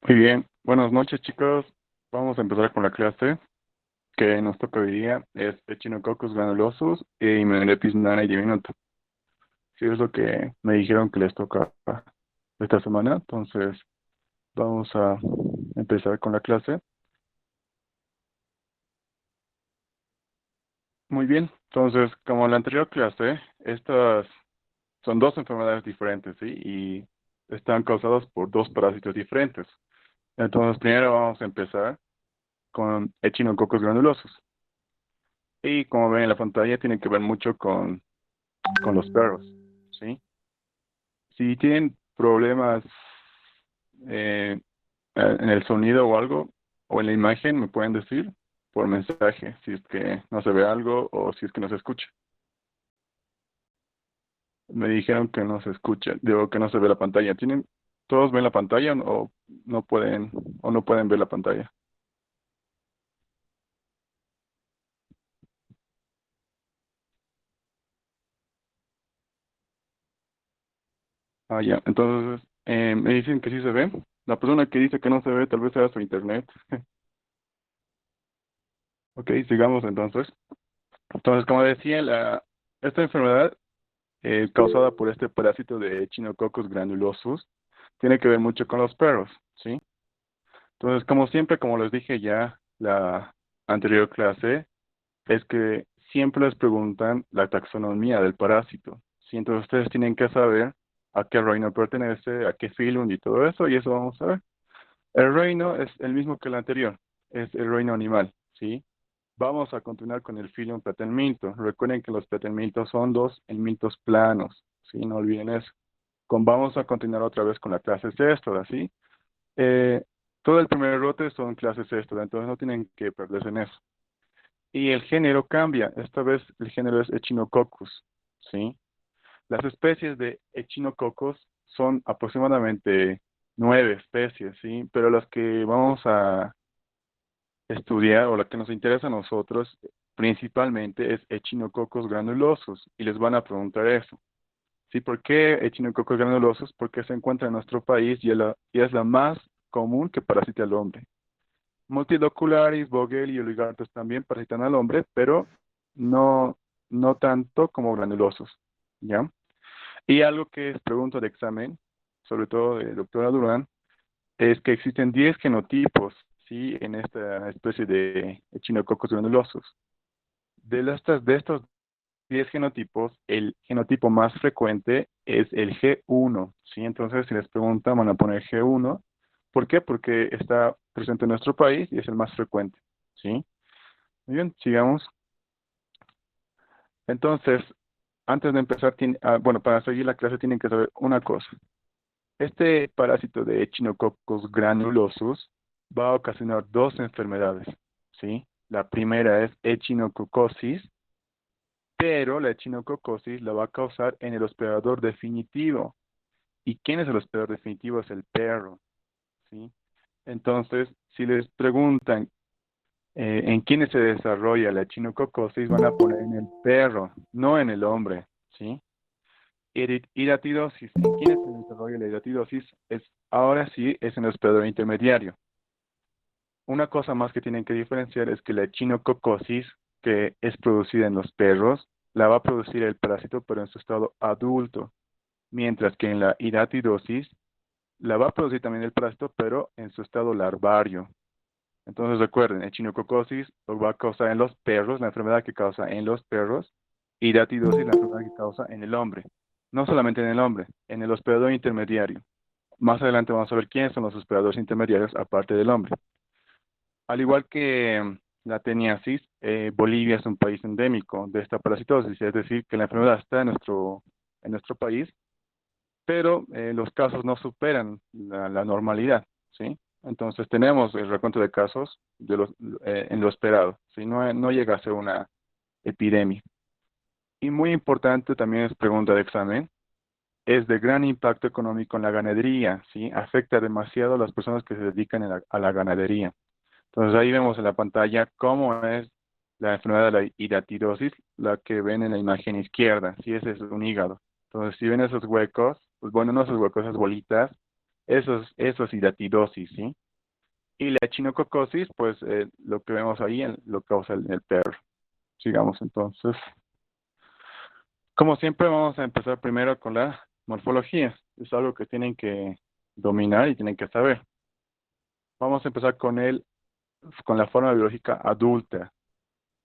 Muy bien, buenas noches chicos. Vamos a empezar con la clase que nos toca hoy día. Es Echinococcus granulosus e Hymenopteris nana y diminuta. Sí, es lo que me dijeron que les toca esta semana. Entonces, vamos a empezar con la clase. Muy bien, entonces, como en la anterior clase, estas son dos enfermedades diferentes, ¿sí? Y están causadas por dos parásitos diferentes. Entonces, primero vamos a empezar con Echinococcus granulosus. Y como ven en la pantalla, tiene que ver mucho con los perros, ¿sí? Si tienen problemas eh, en el sonido o algo, o en la imagen, me pueden decir por mensaje si es que no se ve algo o si es que no se escucha. Me dijeron que no se escucha, digo que no se ve la pantalla. ¿Todos ven la pantalla o no pueden ver la pantalla? Ah, ya. Entonces, me dicen que sí se ve. La persona que dice que no se ve, tal vez sea su internet. Ok, sigamos entonces. Entonces, como decía, esta enfermedad causada por este parásito de Echinococcus granulosus tiene que ver mucho con los perros, ¿sí? Entonces, como siempre, como les dije ya la anterior clase, es que siempre les preguntan la taxonomía del parásito, ¿sí? Entonces, ustedes tienen que saber a qué reino pertenece, a qué filum y todo eso, y eso vamos a ver. El reino es el mismo que el anterior, es el reino animal, ¿sí? Vamos a continuar con el filo en Platenminto. Recuerden que los Platenmintos son dos enmintos planos, ¿sí? No olviden eso. Vamos a continuar otra vez con la clase sexta, ¿sí? Eh, Todo el primer rote son clases sexta, entonces no tienen que perderse en eso. Y el género cambia. Esta vez el género es Echinococcus, ¿sí? Las especies de Echinococcus son aproximadamente 9 especies, ¿sí? Pero las que vamos a estudiar o la que nos interesa a nosotros principalmente es Echinococcus granulosus y les van a preguntar eso. ¿Sí? ¿Por qué Echinococcus granulosus? Porque se encuentra en nuestro país y es la más común que parasita al hombre. Multilocularis, Vogel y Oligartos también parasitan al hombre, pero no, no tanto como granulosos, ¿ya? Y algo que es pregunta de examen, sobre todo de doctora Durán, es que existen 10 genotipos, ¿sí? En esta especie de Echinococcus granulosus. De estos 10 genotipos, el genotipo más frecuente es el G1, ¿sí? Entonces, si les preguntan, van a poner G1. ¿Por qué? Porque está presente en nuestro país y es el más frecuente, ¿sí? Muy bien, sigamos. Entonces, antes de empezar, bueno, para seguir la clase tienen que saber una cosa. Este parásito de Echinococcus granulosus va a ocasionar dos enfermedades, ¿sí? La primera es echinococosis, pero la echinococosis la va a causar en el hospedador definitivo. ¿Y quién es el hospedador definitivo? Es el perro, ¿sí? Entonces, si les preguntan en quiénes se desarrolla la echinococosis, van a poner en el perro, no en el hombre, ¿sí? Hiratidosis. ¿En quiénes se desarrolla la hiratidosis? Ahora sí es en el hospedador intermediario. Una cosa más que tienen que diferenciar es que la echinococosis, que es producida en los perros, la va a producir el parásito, pero en su estado adulto, mientras que en la hiratidosis la va a producir también el parásito, pero en su estado larvario. Entonces recuerden, echinococosis lo va a causar en los perros, la enfermedad que causa en los perros, hiratidosis, la enfermedad que causa en el hombre. No solamente en el hombre, en el hospedador intermediario. Más adelante vamos a ver quiénes son los hospedadores intermediarios aparte del hombre. Al igual que la teniasis, Bolivia es un país endémico de esta parasitosis, es decir, que la enfermedad está en nuestro país, pero los casos no superan la normalidad, ¿sí? Entonces tenemos el recuento de casos en lo esperado, ¿sí? No llega a ser una epidemia. Y muy importante también es pregunta de examen, es de gran impacto económico en la ganadería, ¿sí? Afecta demasiado a las personas que se dedican a la ganadería. Entonces ahí vemos en la pantalla cómo es la enfermedad de la hidatidosis, la que ven en la imagen izquierda, ¿sí? Ese es un hígado. Entonces si ven esos huecos, pues bueno, no esos huecos, esas bolitas, Eso es hidatidosis, ¿sí? Y la echinococosis, pues lo que vemos ahí lo causa el perro. Sigamos entonces. Como siempre, vamos a empezar primero con la morfología. Es algo que tienen que dominar y tienen que saber. Vamos a empezar con la forma biológica adulta.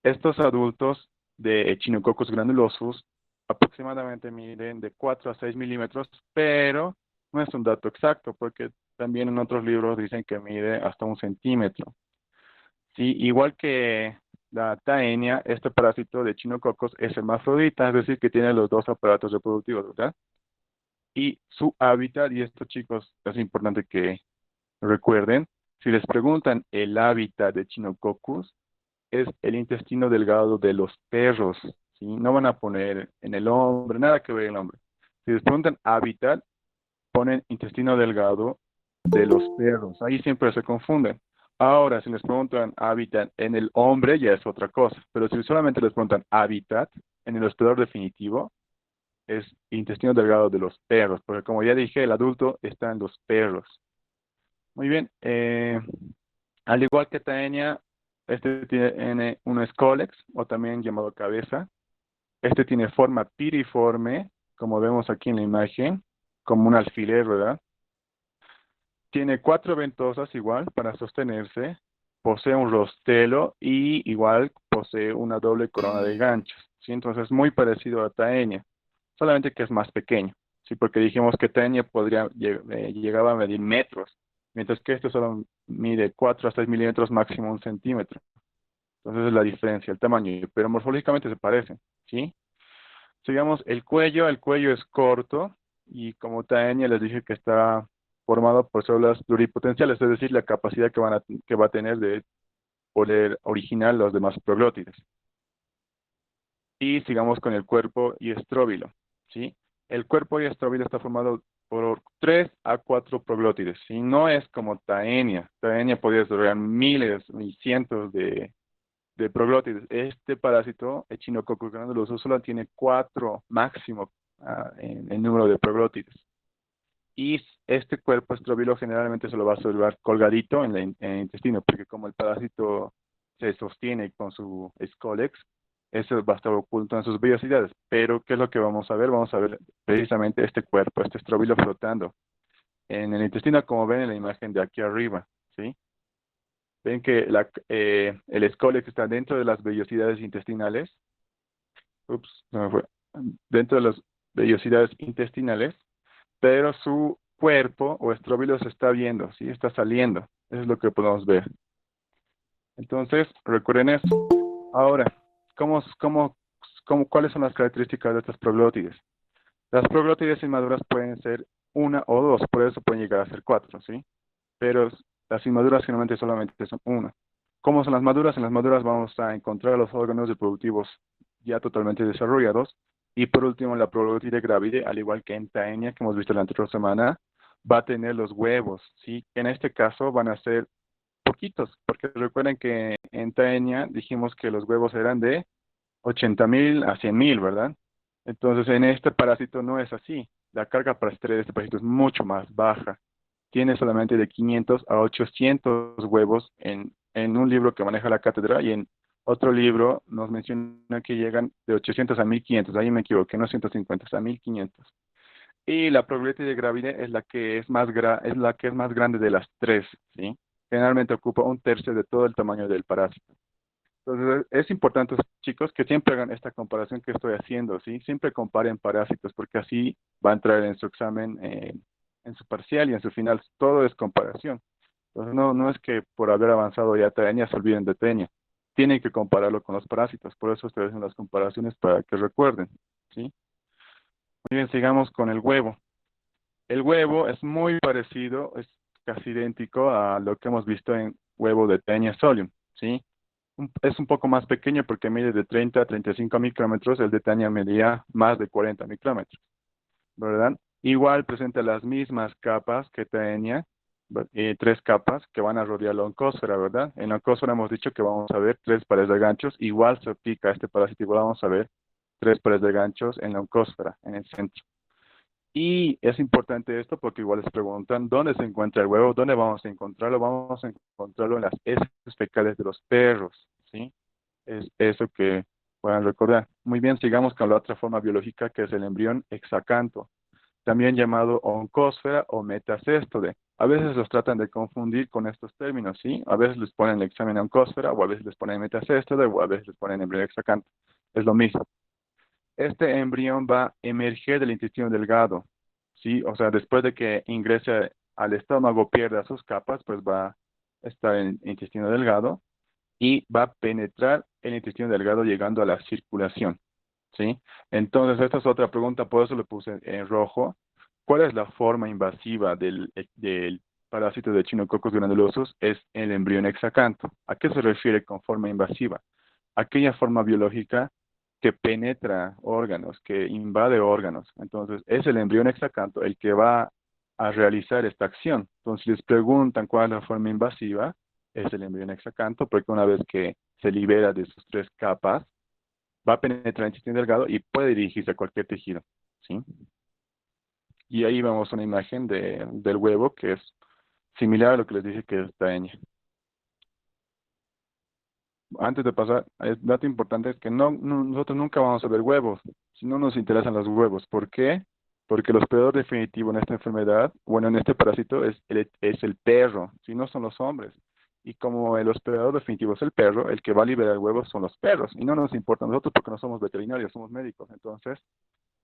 Estos adultos de Echinococcus granulosus aproximadamente miden de 4 a 6 milímetros, pero no es un dato exacto porque también en otros libros dicen que mide hasta 1 centímetro. Sí, igual que la taenia, este parásito de Echinococcus es hermafrodita, es decir, que tiene los dos aparatos reproductivos, ¿verdad? Y su hábitat, y esto chicos es importante que recuerden, si les preguntan el hábitat de Echinococcus, es el intestino delgado de los perros, ¿sí? No van a poner en el hombre, nada que ver el hombre. Si les preguntan hábitat, ponen intestino delgado de los perros. Ahí siempre se confunden. Ahora, si les preguntan hábitat en el hombre, ya es otra cosa. Pero si solamente les preguntan hábitat, en el hospedador definitivo, es intestino delgado de los perros. Porque como ya dije, el adulto está en los perros. Muy bien. Al igual que Taenia, este tiene un escólex, o también llamado cabeza. Este tiene forma piriforme, como vemos aquí en la imagen, como un alfiler, ¿verdad? Tiene cuatro ventosas igual para sostenerse, posee un rostelo y igual posee una doble corona de ganchos, ¿sí? Entonces es muy parecido a Taenia, solamente que es más pequeño, ¿sí? Porque dijimos que Taenia llegaba a medir metros, mientras que este solo mide 4 a 6 milímetros, máximo 1 centímetro. Entonces es la diferencia, el tamaño, pero morfológicamente se parecen, ¿sí? Sigamos, el cuello es corto y como Taenia les dije que está formado por células pluripotenciales, es decir, la capacidad que va a tener de poder originar los demás proglótides. Y sigamos con el cuerpo y estróbilo, ¿sí? El cuerpo y estróbilo está formado por 3 a 4 proglótides, ¿sí? No es como Taenia. Taenia podría desarrollar miles y cientos de proglótides. Este parásito, Echinococcus granulosus, solo tiene 4 máximo en número de proglótides. Y este cuerpo estróbilo generalmente se lo va a observar colgadito en el intestino, porque como el parásito se sostiene con su escólex, eso va a estar oculto en sus vellosidades. Pero, ¿qué es lo que vamos a ver? Vamos a ver precisamente este cuerpo, este estróbilo flotando en el intestino, como ven en la imagen de aquí arriba, ¿sí? Ven que el escólex está dentro de las vellosidades intestinales. Ups, se me fue. Dentro de las vellosidades intestinales, pero su cuerpo o estróbilo se está viendo, ¿sí? Está saliendo. Eso es lo que podemos ver. Entonces, recuerden eso. Ahora, ¿cuáles son las características de estas proglótides? Las proglótides inmaduras pueden ser una o dos, por eso pueden llegar a ser cuatro, ¿sí? Pero las inmaduras generalmente solamente son una. ¿Cómo son las maduras? En las maduras vamos a encontrar los órganos reproductivos ya totalmente desarrollados. Y por último, la proglótide grávide, al igual que en Taenia, que hemos visto la anterior semana, va a tener los huevos, ¿sí? En este caso van a ser poquitos, porque recuerden que en Taenia dijimos que los huevos eran de 80.000 a 100.000, ¿verdad? Entonces, en este parásito no es así. La carga parasitaria de este parásito es mucho más baja. Tiene solamente de 500 a 800 huevos en un libro que maneja la cátedra y en otro libro nos menciona que llegan de 800 a 1500. Ahí me equivoqué, no 150, a 1500. Y la proglótide grávide es la que es la que es más grande de las tres, ¿sí? Generalmente ocupa un tercio de todo el tamaño del parásito. Entonces, es importante, chicos, que siempre hagan esta comparación que estoy haciendo, ¿sí? Siempre comparen parásitos, porque así va a entrar en su examen, en su parcial y en su final. Todo es comparación. Entonces, no es que por haber avanzado ya Taenia se olviden de Taenia. Tienen que compararlo con los parásitos. Por eso estoy haciendo las comparaciones para que recuerden, ¿sí? Muy bien, sigamos con el huevo. El huevo es muy parecido, es casi idéntico a lo que hemos visto en huevo de Taenia solium, ¿sí? Es un poco más pequeño porque mide de 30 a 35 micrómetros, el de Tania medía más de 40 micrómetros, ¿verdad? Igual presenta las mismas capas que Tania, tres capas que van a rodear la oncósfera, ¿verdad? En la oncósfera hemos dicho que vamos a ver tres pares de ganchos, igual se aplica a este parásito, igual vamos a ver tres pares de ganchos en la oncósfera, en el centro. Y es importante esto porque igual les preguntan dónde se encuentra el huevo, dónde vamos a encontrarlo. Vamos a encontrarlo en las heces fecales de los perros, ¿sí? Es eso que puedan recordar. Muy bien, sigamos con la otra forma biológica que es el embrión hexacanto, también llamado oncósfera o metacéstode. A veces los tratan de confundir con estos términos, ¿sí? A veces les ponen el examen oncósfera, o a veces les ponen metacéstode, o a veces les ponen embrión hexacanto. Es lo mismo. Este embrión va a emerger del intestino delgado, ¿sí? O sea, después de que ingrese al estómago, pierda sus capas, pues va a estar en el intestino delgado y va a penetrar el intestino delgado llegando a la circulación, ¿sí? Entonces, esta es otra pregunta, por eso le puse en rojo. ¿Cuál es la forma invasiva del parásito de Echinococcus granulosus? Es el embrión hexacanto. ¿A qué se refiere con forma invasiva? Aquella forma biológica que penetra órganos, que invade órganos. Entonces, es el embrión hexacanto el que va a realizar esta acción. Entonces, si les preguntan cuál es la forma invasiva, es el embrión hexacanto, porque una vez que se libera de sus tres capas, va a penetrar en el intestino delgado y puede dirigirse a cualquier tejido, ¿sí? Y ahí vemos una imagen del huevo que es similar a lo que les dije que es esta ñ. Antes de pasar, el dato importante es que nosotros nunca vamos a ver huevos, si no nos interesan los huevos. ¿Por qué? Porque el hospedador definitivo en esta enfermedad, bueno, en este parásito, es el perro, si no son los hombres. Y como el hospedador definitivo es el perro, el que va a liberar huevos son los perros. Y no nos importa a nosotros porque no somos veterinarios, somos médicos. Entonces,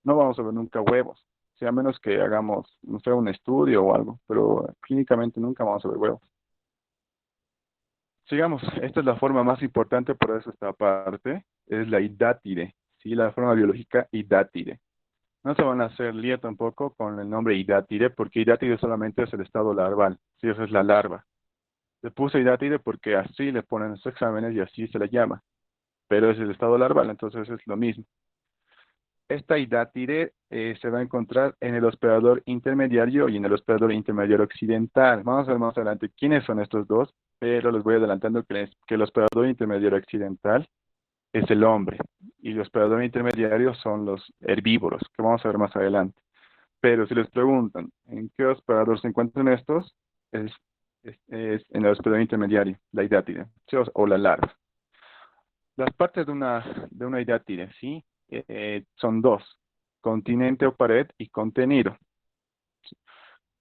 no vamos a ver nunca huevos, si a menos que hagamos, no sé, un estudio o algo, pero clínicamente nunca vamos a ver huevos. Sigamos, esta es la forma más importante, por eso esta parte, es la hidátide, ¿sí? La forma biológica hidátide. No se van a hacer lío tampoco con el nombre hidátide, porque hidátide solamente es el estado larval, ¿sí? Esa es la larva. Le puse hidátide porque así le ponen los exámenes y así se le llama, pero es el estado larval, entonces es lo mismo. Esta hidátide se va a encontrar en el hospedador intermediario y en el hospedador intermediario occidental. Vamos a ver más adelante quiénes son estos dos, pero les voy adelantando que el hospedador intermediario occidental es el hombre y el hospedador intermediario son los herbívoros, que vamos a ver más adelante. Pero si les preguntan en qué hospedador se encuentran estos, es, es en el hospedador intermediario, la hidátide, ¿sí? O la larva. Las partes de una hidátide, ¿sí? Son dos, continente o pared y contenido.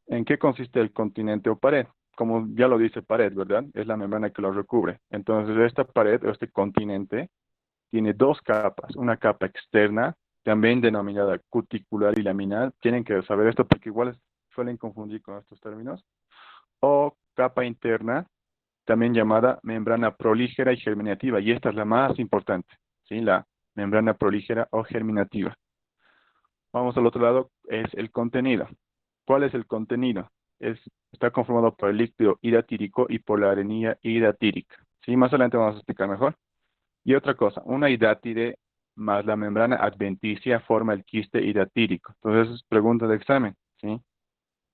¿En qué consiste el continente o pared? Como ya lo dice pared, ¿verdad? Es la membrana que lo recubre. Entonces, esta pared o este continente tiene dos capas. Una capa externa, también denominada cuticular y laminar. Tienen que saber esto porque igual suelen confundir con estos términos. O capa interna, también llamada membrana prolígera y germinativa. Y esta es la más importante, ¿sí? La membrana prolígera o germinativa. Vamos al otro lado, es el contenido. ¿Cuál es el contenido? Está conformado por el líquido hidatídico y por la arenilla hidatídica. ¿Sí? Más adelante vamos a explicar mejor. Y otra cosa, una hidátide más la membrana adventicia forma el quiste hidatídico. Entonces, es pregunta de examen, ¿sí?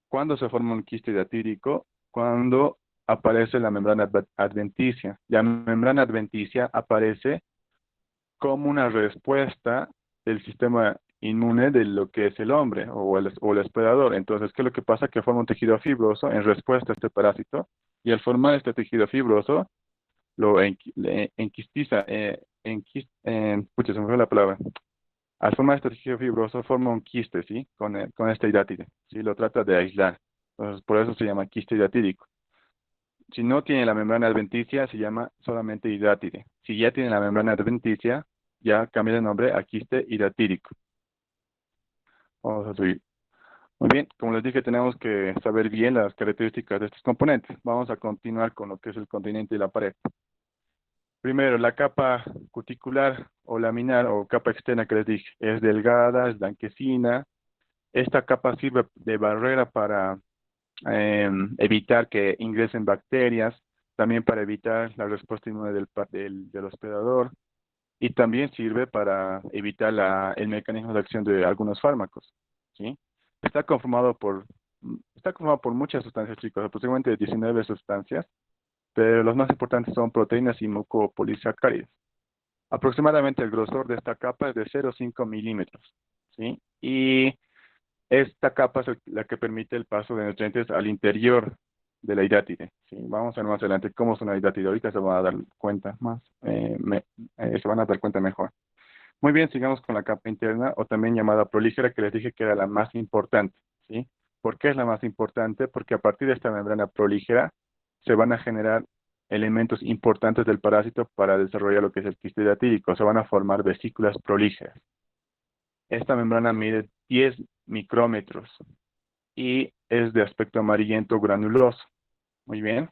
¿Cuándo se forma un quiste hidatídico? Cuando aparece la membrana adventicia. La membrana adventicia aparece como una respuesta del sistema inmune de lo que es el hombre o el hospedador. Entonces, ¿qué es lo que pasa? Que forma un tejido fibroso en respuesta a este parásito y al formar este tejido fibroso lo enquistiza, pucha, se me fue la palabra. Al formar este tejido fibroso forma un quiste, ¿sí? Con esta hidátide, ¿sí? Lo trata de aislar. Entonces, por eso se llama quiste hidatídico. Si no tiene la membrana adventicia, se llama solamente hidátide. Si ya tiene la membrana adventicia, ya cambia de nombre a quiste hidatídico. Vamos a subir. Muy bien, como les dije, tenemos que saber bien las características de estos componentes. Vamos a continuar con lo que es el continente y la pared. Primero, la capa cuticular o laminar o capa externa que les dije es delgada, es blanquecina. Esta capa sirve de barrera para evitar que ingresen bacterias, también para evitar la respuesta inmune del hospedador y también sirve para evitar el mecanismo de acción de algunos fármacos, ¿sí? Está conformado por, está conformado por muchas sustancias, chicos, aproximadamente 19 sustancias, pero los más importantes son proteínas y mucopolisacáridos. Aproximadamente el grosor de esta capa es de 0,5 milímetros, ¿sí? Y Esta capa es la que permite el paso de nutrientes al interior de la hidátide. ¿Sí? Vamos a ver más adelante cómo es una hidátide. Ahorita se van a dar cuenta más, se van a dar cuenta mejor. Muy bien, sigamos con la capa interna o también llamada prolígera, que les dije que era la más importante. ¿Sí? ¿Por qué es la más importante? Porque a partir de esta membrana prolígera se van a generar elementos importantes del parásito para desarrollar lo que es el quiste hidatídico. Se van a formar vesículas prolígeras. Esta membrana mide 10 micrómetros y es de aspecto amarillento granuloso. Muy bien.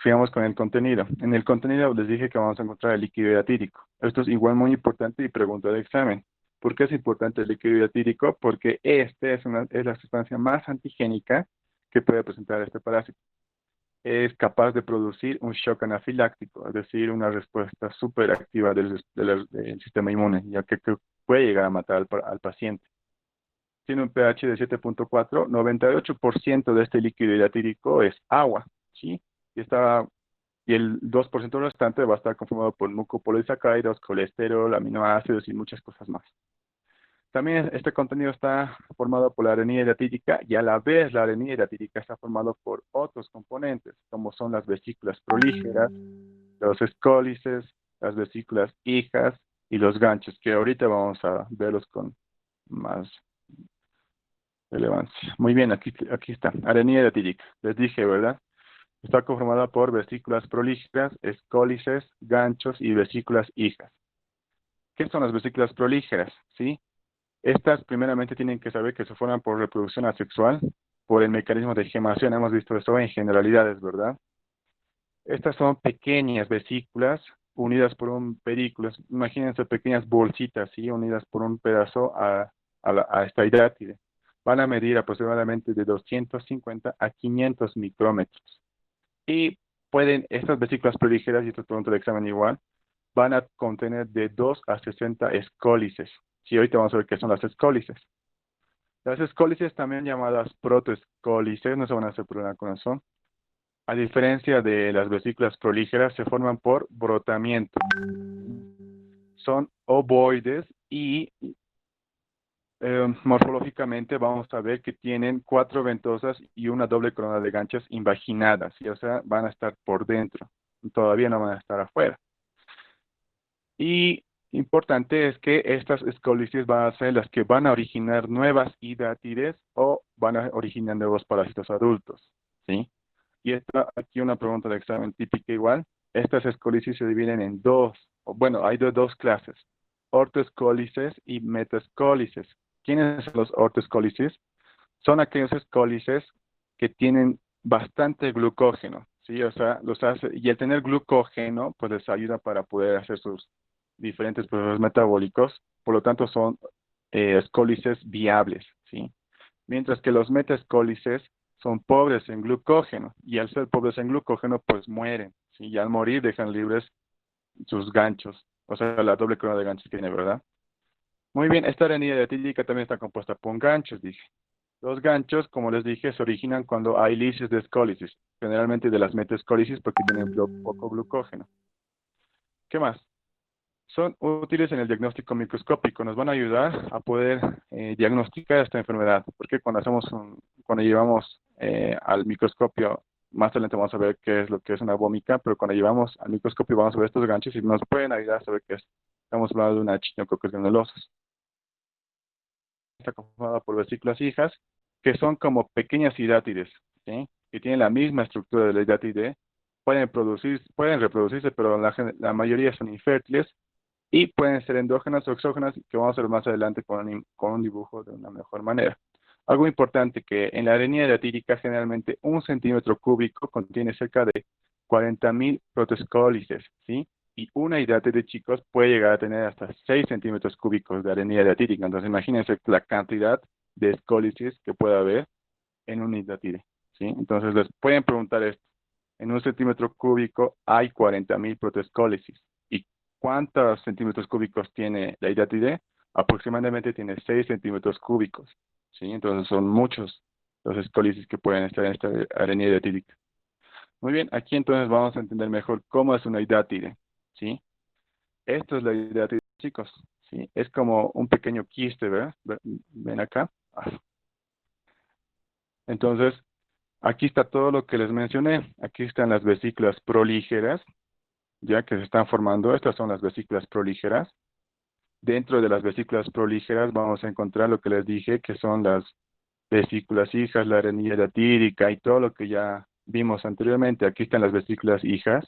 Sigamos con el contenido. En el contenido les dije que vamos a encontrar el líquido hidatídico. Esto es igual muy importante y pregunta de examen. ¿Por qué es importante el líquido hidatídico? Porque este es la sustancia más antigénica que puede presentar este parásito. Es capaz de producir un shock anafiláctico, es decir, una respuesta súper activa del sistema inmune, ya que puede llegar a matar al paciente. Tiene un pH de 7.4, 98% de este líquido hidatídico es agua, ¿sí? Y, y el 2% restante va a estar conformado por mucopolisacáridos, colesterol, aminoácidos y muchas cosas más. También este contenido está formado por la arenilla hidatídica y a la vez la arenilla hidatídica está formado por otros componentes, como son las vesículas prolígeras, los escólices, las vesículas hijas y los ganchos, que ahorita vamos a verlos con más relevancia. Muy bien, aquí está. Arenilla hidatídica. Les dije, ¿verdad? Está conformada por vesículas prolígeras, escólices, ganchos y vesículas hijas. ¿Qué son las vesículas prolígeras? ¿Sí? Estas primeramente tienen que saber que se forman por reproducción asexual, por el mecanismo de gemación. Hemos visto esto en generalidades, ¿verdad? Estas son pequeñas vesículas unidas por un pedículo. Imagínense pequeñas bolsitas, ¿sí? Unidas por un pedazo a esta hidátide. Van a medir aproximadamente de 250 a 500 micrómetros. Y estas vesículas prolígeras, y esto es pregunta de examen igual, van a contener de 2 a 60 escólices. Sí, ahorita vamos a ver qué son las escólices. Las escólices, también llamadas protoescólices, no se van a hacer problema con eso. A diferencia de las vesículas prolígeras, se forman por brotamiento. Son ovoides y morfológicamente vamos a ver que tienen 4 ventosas y una doble corona de ganchos invaginadas, ¿sí? O sea, van a estar por dentro, todavía no van a estar afuera. Y importante es que estas escolices van a ser las que van a originar nuevas hidátides o van a originar nuevos parásitos adultos, ¿sí? Y esta, aquí una pregunta de examen típica igual. Estas escolices se dividen en dos, o bueno, hay de dos clases, ortoescólices y metaescólices. ¿Quiénes son los ortoescólices? Son aquellos escólices que tienen bastante glucógeno, ¿sí? O sea, y el tener glucógeno, pues les ayuda para poder hacer sus diferentes procesos metabólicos, por lo tanto son escólices viables, ¿sí? Mientras que los metaescólices son pobres en glucógeno, y al ser pobres en glucógeno, pues mueren, ¿sí? Y al morir dejan libres sus ganchos, o sea, la doble corona de ganchos que tiene, ¿verdad? Muy bien, esta arenilla diatídica también está compuesta por ganchos, dije. Los ganchos, como les dije, se originan cuando hay lisios de escólisis, generalmente de las metaescólisis porque tienen poco glucógeno. ¿Qué más? Son útiles en el diagnóstico microscópico, nos van a ayudar a poder diagnosticar esta enfermedad, porque cuando llevamos al microscopio, más adelante vamos a ver qué es lo que es una vómica, pero cuando llevamos al microscopio vamos a ver estos ganchos y nos pueden ayudar a saber qué es. Estamos hablando de una Echinococcus granulosa. Está conformada por vesículas hijas, que son como pequeñas hidátides, ¿sí? Que tienen la misma estructura de la hidátide, pueden reproducirse, pero la mayoría son infértiles y pueden ser endógenas o exógenas, que vamos a ver más adelante con un dibujo de una mejor manera. Algo importante que en la arenilla hidatídica generalmente 1 centímetro cúbico contiene cerca de 40.000 protoescólices, ¿sí? Y una hidátide, chicos, puede llegar a tener hasta 6 centímetros cúbicos de arenilla hidatídica. Entonces imagínense la cantidad de escólices que puede haber en una hidátide, ¿sí? Entonces les pueden preguntar esto. En 1 centímetro cúbico hay 40.000 protoescólices. ¿Y cuántos centímetros cúbicos tiene la hidátide? Aproximadamente tiene 6 centímetros cúbicos, ¿sí? Entonces son muchos los escólices que pueden estar en esta arenilla hidatídica. Muy bien, aquí entonces vamos a entender mejor cómo es una hidátide, ¿sí? Esto es la hidátide, chicos, ¿sí? Es como un pequeño quiste, ¿verdad? ¿Ven acá? Entonces, aquí está todo lo que les mencioné. Aquí están las vesículas prolígeras, ya que se están formando. Estas son las vesículas prolígeras. Dentro de las vesículas prolígeras vamos a encontrar lo que les dije, que son las vesículas hijas, la arenilla datírica y todo lo que ya vimos anteriormente. Aquí están las vesículas hijas,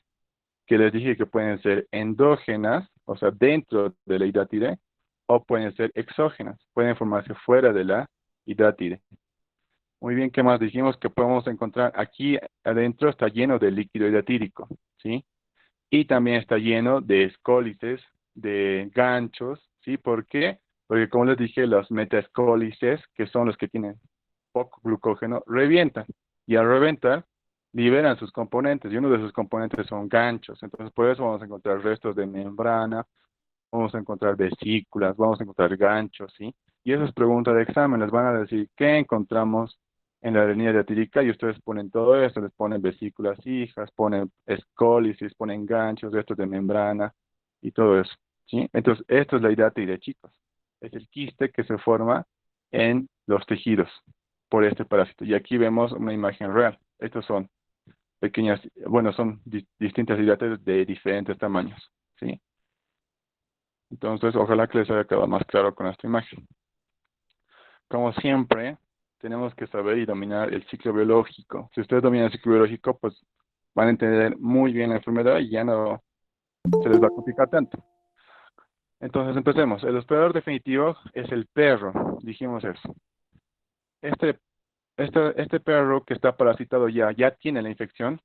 que les dije que pueden ser endógenas, o sea, dentro de la hidátide, o pueden ser exógenas, pueden formarse fuera de la hidátide. Muy bien, ¿qué más dijimos que podemos encontrar? Aquí adentro está lleno de líquido hidatídico, ¿sí? Y también está lleno de escólices, de ganchos, ¿sí? ¿Por qué? Porque como les dije, los metaescólices, que son los que tienen poco glucógeno, revientan. Y al reventar, liberan sus componentes. Y uno de sus componentes son ganchos. Entonces, por eso vamos a encontrar restos de membrana, vamos a encontrar vesículas, vamos a encontrar ganchos, ¿sí? Y esas preguntas de examen les van a decir qué encontramos en la arenilla diatírica y ustedes ponen todo esto, les ponen vesículas hijas, ponen escólisis, ponen ganchos, restos de membrana y todo eso, ¿sí? Entonces, esto es la hidátide, chicos. Es el quiste que se forma en los tejidos por este parásito. Y aquí vemos una imagen real. Estos son pequeñas, bueno, son distintas hidátides de diferentes tamaños, ¿sí? Entonces, ojalá que les haya quedado más claro con esta imagen. Como siempre, tenemos que saber y dominar el ciclo biológico. Si ustedes dominan el ciclo biológico, pues van a entender muy bien la enfermedad y ya no se les va a complicar tanto. Entonces, empecemos. El hospedador definitivo es el perro. Dijimos eso. Este, este perro que está parasitado ya tiene la infección,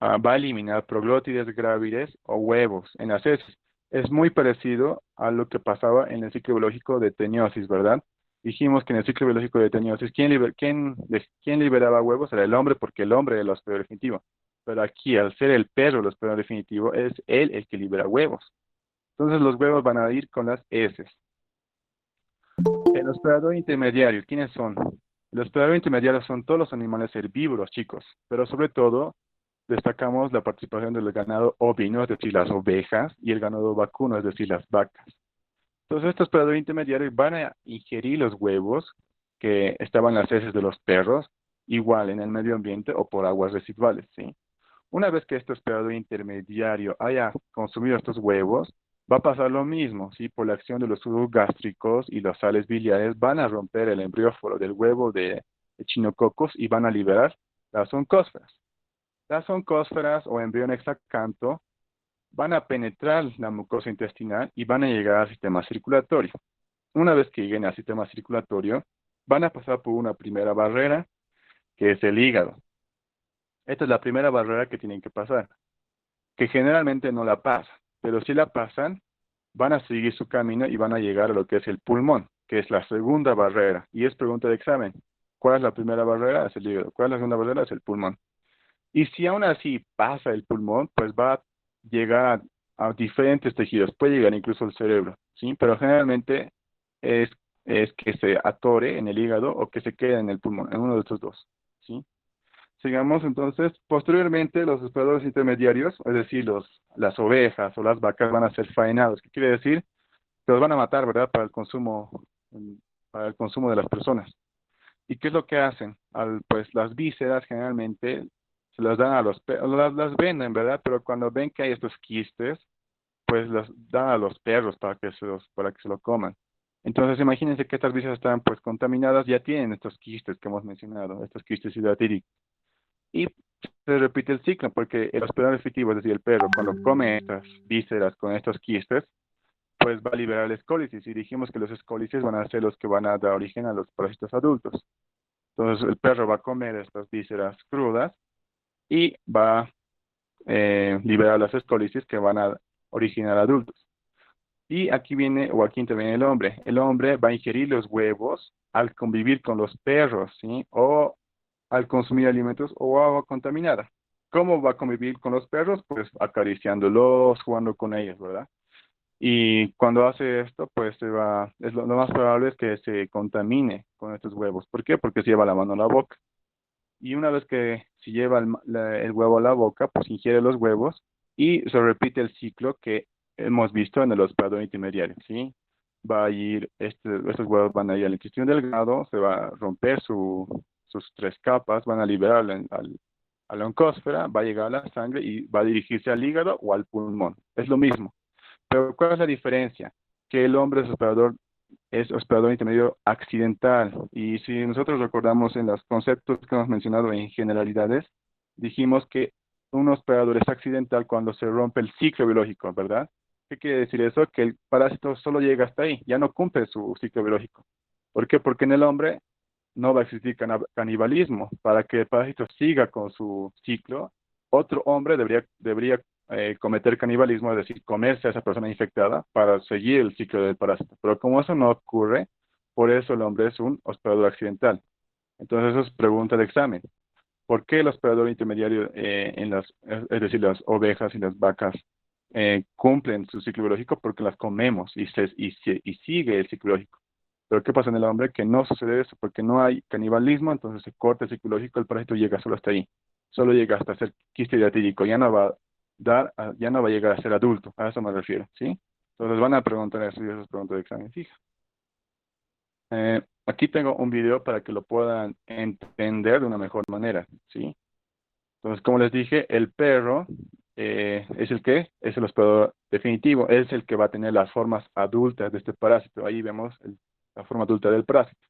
va a eliminar proglótides grávides o huevos en las heces. Es muy parecido a lo que pasaba en el ciclo biológico de teniosis, ¿verdad? Dijimos que en el ciclo biológico de teniosis, ¿quién liberaba huevos? Era el hombre, porque el hombre era el hospedador definitivo. Pero aquí, al ser el perro el hospedador definitivo, es él el que libera huevos. Entonces los huevos van a ir con las heces. El hospedador intermediario, ¿quiénes son? El hospedador intermediario son todos los animales herbívoros, chicos, pero sobre todo destacamos la participación del ganado ovino, es decir, las ovejas, y el ganado vacuno, es decir, las vacas. Entonces, estos hospedadores intermediarios van a ingerir los huevos que estaban en las heces de los perros, igual en el medio ambiente o por aguas residuales, ¿sí? Una vez que este hospedador intermediario haya consumido estos huevos, va a pasar lo mismo, ¿sí? Por la acción de los jugos gástricos y las sales biliares van a romper el embrióforo del huevo de Echinococcus y van a liberar las oncósferas. Las oncósferas o embriones acanto van a penetrar la mucosa intestinal y van a llegar al sistema circulatorio. Una vez que lleguen al sistema circulatorio, van a pasar por una primera barrera, que es el hígado. Esta es la primera barrera que tienen que pasar, que generalmente no la pasan, pero si la pasan, van a seguir su camino y van a llegar a lo que es el pulmón, que es la segunda barrera. Y es pregunta de examen. ¿Cuál es la primera barrera? Es el hígado. ¿Cuál es la segunda barrera? Es el pulmón. Y si aún así pasa el pulmón, pues va a llegar a diferentes tejidos, puede llegar incluso al cerebro, ¿sí? Pero generalmente es, es que se atore en el hígado o que se quede en el pulmón, en uno de estos dos, ¿sí? Sigamos entonces, posteriormente los hospedadores intermediarios, es decir, las ovejas o las vacas van a ser faenados. ¿Qué quiere decir? Que los van a matar, ¿verdad? Mm, para el consumo de las personas. ¿Y qué es lo que hacen? Pues las vísceras generalmente se las dan a los perros, las venden, ¿verdad? Pero cuando ven que hay estos quistes, pues las dan a los perros para que se lo coman. Entonces imagínense que estas vísceras están pues contaminadas, ya tienen estos quistes que hemos mencionado, estos quistes hidratíricos. Y se repite el ciclo, porque el hospedador efectivo, es decir, el perro, cuando come estas vísceras con estos quistes, pues va a liberar el escólisis. Y dijimos que los escólisis van a ser los que van a dar origen a los parásitos adultos. Entonces el perro va a comer estas vísceras crudas y va a liberar las escólisis que van a originar adultos. Y aquí viene, o aquí interviene el hombre. El hombre va a ingerir los huevos al convivir con los perros, ¿sí? O al consumir alimentos o agua contaminada. ¿Cómo va a convivir con los perros? Pues acariciándolos, jugando con ellos, ¿verdad? Y cuando hace esto, pues lo más probable es que se contamine con estos huevos. ¿Por qué? Porque se lleva la mano a la boca. Y una vez que se lleva el huevo a la boca, pues ingiere los huevos y se repite el ciclo que hemos visto en el hospedador intermediario, ¿sí? Va a ir, estos huevos van a ir al intestino delgado, se va a romper sus tres capas, van a liberarlo a la oncósfera, va a llegar a la sangre y va a dirigirse al hígado o al pulmón. Es lo mismo. Pero ¿cuál es la diferencia? Que el hombre es hospedador intermedio accidental. Y si nosotros recordamos en los conceptos que hemos mencionado en generalidades, dijimos que un hospedador es accidental cuando se rompe el ciclo biológico, ¿verdad? ¿Qué quiere decir eso? Que el parásito solo llega hasta ahí, ya no cumple su ciclo biológico. ¿Por qué? Porque en el hombre no va a existir canibalismo. Para que el parásito siga con su ciclo, otro hombre debería cometer canibalismo, es decir, comerse a esa persona infectada para seguir el ciclo del parásito. Pero como eso no ocurre, por eso el hombre es un hospedador accidental. Entonces, eso es pregunta de examen. ¿Por qué el hospedador intermediario es decir, las ovejas y las vacas, cumplen su ciclo biológico? Porque las comemos y sigue el ciclo biológico. Pero ¿qué pasa en el hombre? Que no sucede eso, porque no hay canibalismo, entonces se corta el ciclo biológico, el parásito llega solo hasta ahí. Solo llega hasta ser quiste hidratídico, ya no va a ya no va a llegar a ser adulto, a eso me refiero, ¿sí? Entonces van a preguntar eso y esas preguntas de examen fija. Aquí tengo un video para que lo puedan entender de una mejor manera, ¿sí? Entonces, como les dije, el perro, es el que es el hospedador definitivo, es el que va a tener las formas adultas de este parásito. Ahí vemos la forma adulta del parásito.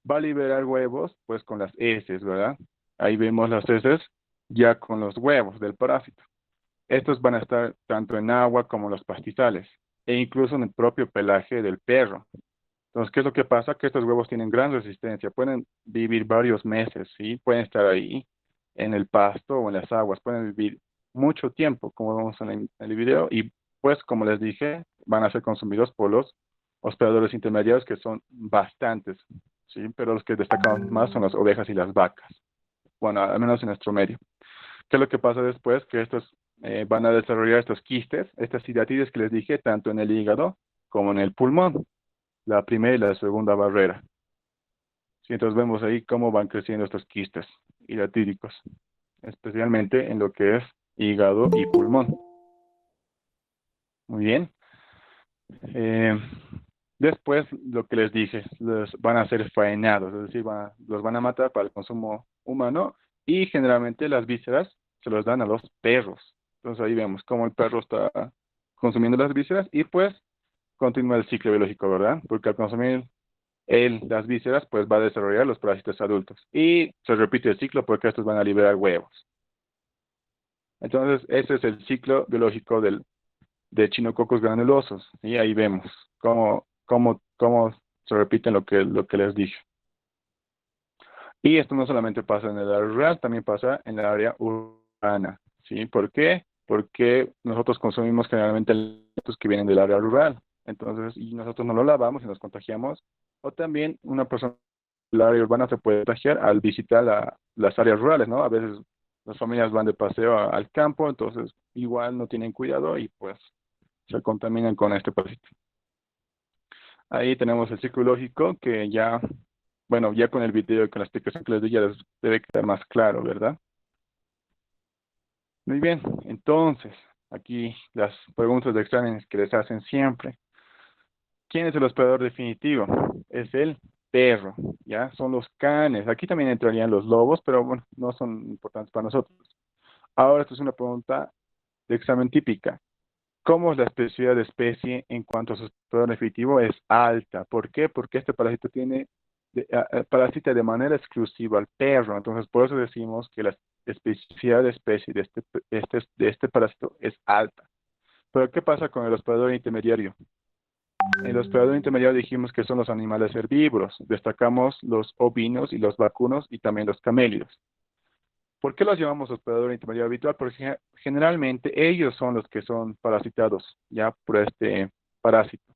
Va a liberar huevos, pues con las heces, ¿verdad? Ahí vemos las heces ya con los huevos del parásito. Estos van a estar tanto en agua como en los pastizales, e incluso en el propio pelaje del perro. Entonces, ¿qué es lo que pasa? Que estos huevos tienen gran resistencia, pueden vivir varios meses, ¿sí? Pueden estar ahí en el pasto o en las aguas, pueden vivir mucho tiempo, como vemos en el video, y pues, como les dije, van a ser consumidos por los hospedadores intermediarios, que son bastantes, ¿sí? Pero los que destacamos más son las ovejas y las vacas, bueno, al menos en nuestro medio. ¿Qué es lo que pasa después? Que estos van a desarrollar estos quistes, estas hidatides que les dije, tanto en el hígado como en el pulmón, la primera y la segunda barrera. Sí, entonces vemos ahí cómo van creciendo estos quistes hidatídicos, especialmente en lo que es hígado y pulmón. Muy bien. Eh, Después, lo que les dije, los van a ser faenados, es decir, los van a matar para el consumo humano, y generalmente las vísceras se los dan a los perros. Entonces ahí vemos cómo el perro está consumiendo las vísceras y pues continúa el ciclo biológico, ¿verdad? Porque al consumir las vísceras, pues va a desarrollar los parásitos adultos. Y se repite el ciclo porque estos van a liberar huevos. Entonces, ese es el ciclo biológico de Echinococcus granulosos. Y ahí vemos cómo se repiten lo que les dije. Y esto no solamente pasa en el área rural, también pasa en el área urbana. ¿Sí? ¿Por qué? Porque nosotros consumimos generalmente alimentos que vienen del área rural. Entonces, y nosotros no lo lavamos y nos contagiamos. O también una persona del área urbana se puede contagiar al visitar las áreas rurales, ¿no? A veces las familias van de paseo al campo, entonces igual no tienen cuidado y pues se contaminan con este parásito. Ahí tenemos el ciclo lógico que ya, bueno, ya con el video y con la explicación que les di ya les debe quedar más claro, ¿verdad? Muy bien, entonces, aquí las preguntas de exámenes que les hacen siempre. ¿Quién es el hospedador definitivo? Es el perro, ¿ya? Son los canes. Aquí también entrarían los lobos, pero bueno, no son importantes para nosotros. Ahora, esto es una pregunta de examen típica. ¿Cómo es la especificidad de especie en cuanto a su hospedador definitivo? Es alta. ¿Por qué? Porque este parásito parasita de manera exclusiva al perro. Entonces, por eso decimos que la especificidad de especie de este parásito es alta. Pero, ¿qué pasa con el hospedador intermediario? El hospedador intermediario dijimos que son los animales herbívoros. Destacamos los ovinos y los vacunos y también los camélidos. ¿Por qué los llamamos hospedador intermediario habitual? Porque generalmente ellos son los que son parasitados ya por este parásito.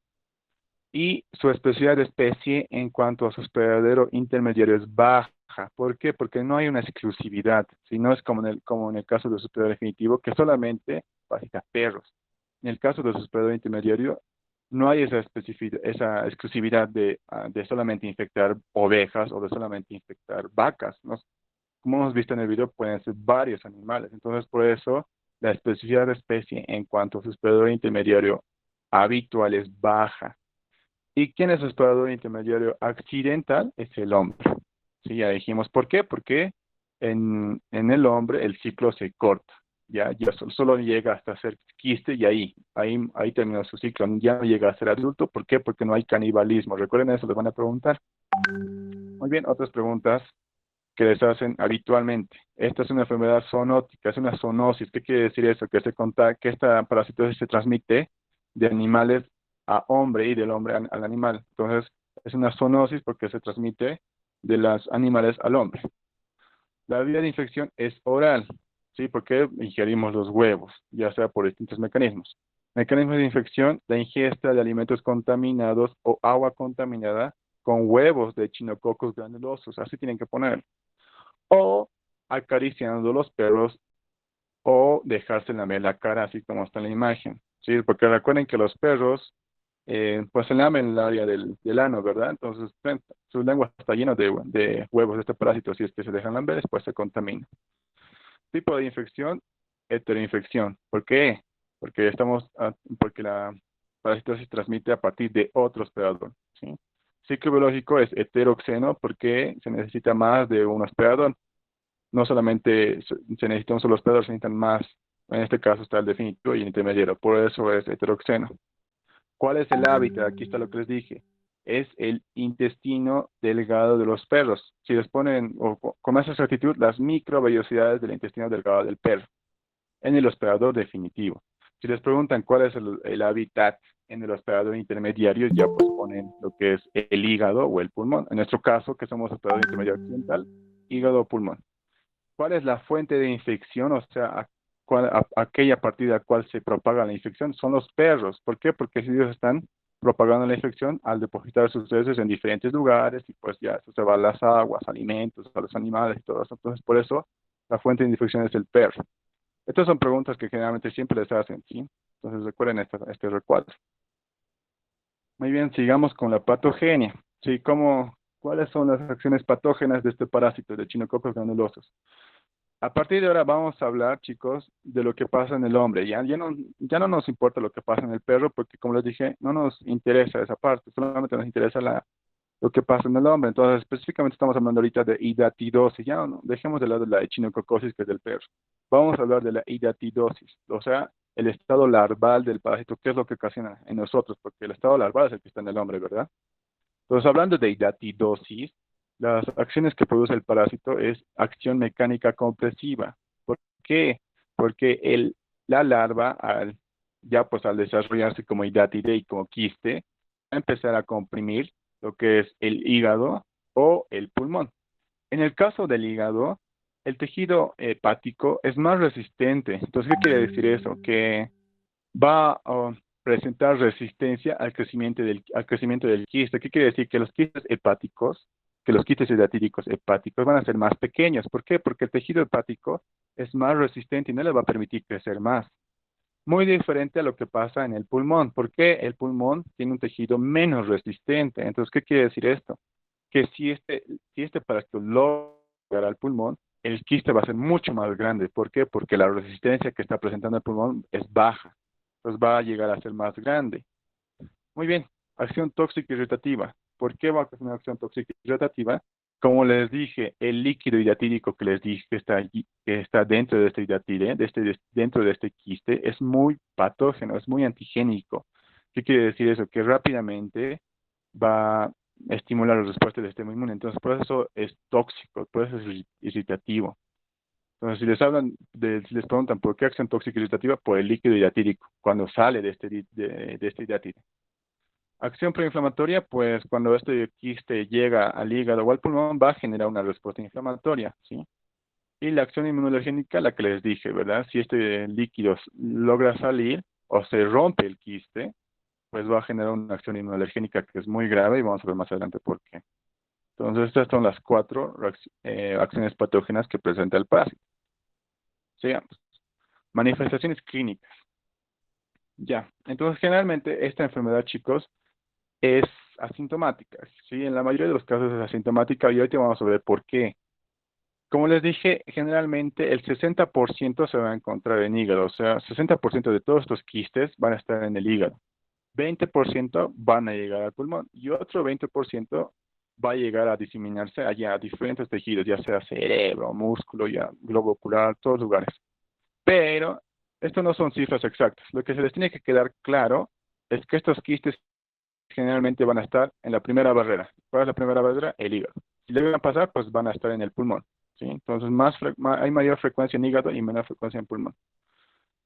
Y su especialidad de especie en cuanto a su hospedadero intermediario es baja. ¿Por qué? Porque no hay una exclusividad, si no es como en el caso del hospedador definitivo, que solamente parasita perros. En el caso del hospedador intermediario, no hay esa exclusividad de solamente infectar ovejas o de solamente infectar vacas, ¿no? Como hemos visto en el video, pueden ser varios animales. Entonces, por eso, la especificidad de especie en cuanto a su hospedador intermediario habitual es baja. ¿Y quién es el hospedador intermediario accidental? Es el hombre. Sí, ya dijimos, ¿por qué? Porque en el hombre el ciclo se corta, ya solo llega hasta ser quiste y ahí termina su ciclo, ya no llega a ser adulto, ¿por qué? Porque no hay canibalismo. Recuerden eso, les van a preguntar. Muy bien, otras preguntas que les hacen habitualmente. Esta es una enfermedad zoonótica, es una zoonosis. ¿Qué quiere decir eso? Que esta parasitosis se transmite de animales a hombre y del hombre al animal. Entonces, es una zoonosis porque se transmite de los animales al hombre. La vía de infección es oral, ¿sí? Porque ingerimos los huevos, ya sea por distintos mecanismos. Mecanismos de infección, la ingesta de alimentos contaminados o agua contaminada con huevos de echinococcus granulosos, así tienen que poner. O acariciando los perros o dejarse lamer la cara, así como está en la imagen, ¿sí? Porque recuerden que los perros, pues se lamen el área del ano, ¿verdad? Entonces, su lengua está llena de huevos de este parásito, si es que se dejan lamber, después se contamina. Tipo de infección, heteroinfección. ¿Por qué? Porque la parasitosis se transmite a partir de otro hospedador, ¿sí? Ciclo biológico es heteroxeno porque se necesita más de un hospedador. No solamente se necesita un solo hospedador, se necesitan más. En este caso está el definitivo y el intermediario, por eso es heteroxeno. ¿Cuál es el hábitat? Aquí está lo que les dije. Es el intestino delgado de los perros. Si les ponen, con esa exactitud, las microvellosidades del intestino delgado del perro, en el hospedador definitivo. Si les preguntan cuál es el hábitat en el hospedador intermediario, ya pues ponen lo que es el hígado o el pulmón. En nuestro caso, que somos hospedador intermediario occidental, hígado o pulmón. ¿Cuál es la fuente de infección? O sea, aquella partida a cual se propaga la infección son los perros. ¿Por qué? Porque si ellos están propagando la infección al depositar sus heces en diferentes lugares y pues ya eso se va a las aguas, alimentos, a los animales y todo eso. Entonces, por eso la fuente de infección es el perro. Estas son preguntas que generalmente siempre les hacen, ¿sí? Entonces recuerden este recuadro. Muy bien, sigamos con la patogenia. Sí, ¿cuáles son las acciones patógenas de este parásito de Echinococcus granulosos? A partir de ahora vamos a hablar, chicos, de lo que pasa en el hombre. Ya no nos importa lo que pasa en el perro, porque como les dije, no nos interesa esa parte, solamente nos interesa lo que pasa en el hombre. Entonces, específicamente estamos hablando ahorita de hidatidosis. Ya no, dejemos de lado la echinococosis, que es del perro. Vamos a hablar de la hidatidosis, o sea, el estado larval del parásito, qué es lo que ocasiona en nosotros, porque el estado larval es el que está en el hombre, ¿verdad? Entonces, hablando de hidatidosis, las acciones que produce el parásito es acción mecánica compresiva. ¿Por qué? Porque la larva, al desarrollarse como hidatidae y como quiste, va a empezar a comprimir lo que es el hígado o el pulmón. En el caso del hígado, el tejido hepático es más resistente. Entonces, ¿qué quiere decir eso? Que va a presentar resistencia al crecimiento del quiste. ¿Qué quiere decir? Que los quistes hepáticos, que los quistes hidatídicos hepáticos van a ser más pequeños. ¿Por qué? Porque el tejido hepático es más resistente y no le va a permitir crecer más. Muy diferente a lo que pasa en el pulmón. ¿Por qué? El pulmón tiene un tejido menos resistente. Entonces, ¿qué quiere decir esto? Que si este parásito logra llegar al pulmón, el quiste va a ser mucho más grande. ¿Por qué? Porque la resistencia que está presentando el pulmón es baja. Entonces va a llegar a ser más grande. Muy bien, acción tóxica irritativa. ¿Por qué va a hacer una acción tóxica irritativa? Como les dije, el líquido hidatídico que les dije que está dentro de este hidatide, dentro de este quiste, es muy patógeno, es muy antigénico. ¿Qué quiere decir eso? Que rápidamente va a estimular la respuesta del sistema inmune. Entonces, por eso es tóxico, por eso es irritativo. Entonces, si les preguntan por qué acción tóxica irritativa, por el líquido hidatídico, cuando sale de este hidátide. Acción proinflamatoria, pues cuando este quiste llega al hígado o al pulmón, va a generar una respuesta inflamatoria, ¿sí? Y la acción inmunológica, la que les dije, ¿verdad? Si este líquido logra salir o se rompe el quiste, pues va a generar una acción inmunológica que es muy grave y vamos a ver más adelante por qué. Entonces, estas son las cuatro acciones patógenas que presenta el parásito. Sigamos. Manifestaciones clínicas. Ya. Entonces, generalmente esta enfermedad, chicos, es asintomática. Sí, en la mayoría de los casos es asintomática y ahorita vamos a ver por qué. Como les dije, generalmente el 60% se va a encontrar en hígado, o sea, 60% de todos estos quistes van a estar en el hígado. 20% van a llegar al pulmón y otro 20% va a llegar a diseminarse allá a diferentes tejidos, ya sea cerebro, músculo, ya globo ocular, todos lugares. Pero esto no son cifras exactas. Lo que se les tiene que quedar claro es que estos quistes generalmente van a estar en la primera barrera. ¿Cuál es la primera barrera? El hígado. Si le van a pasar, pues van a estar en el pulmón. ¿Sí? Entonces, hay mayor frecuencia en hígado y menor frecuencia en pulmón.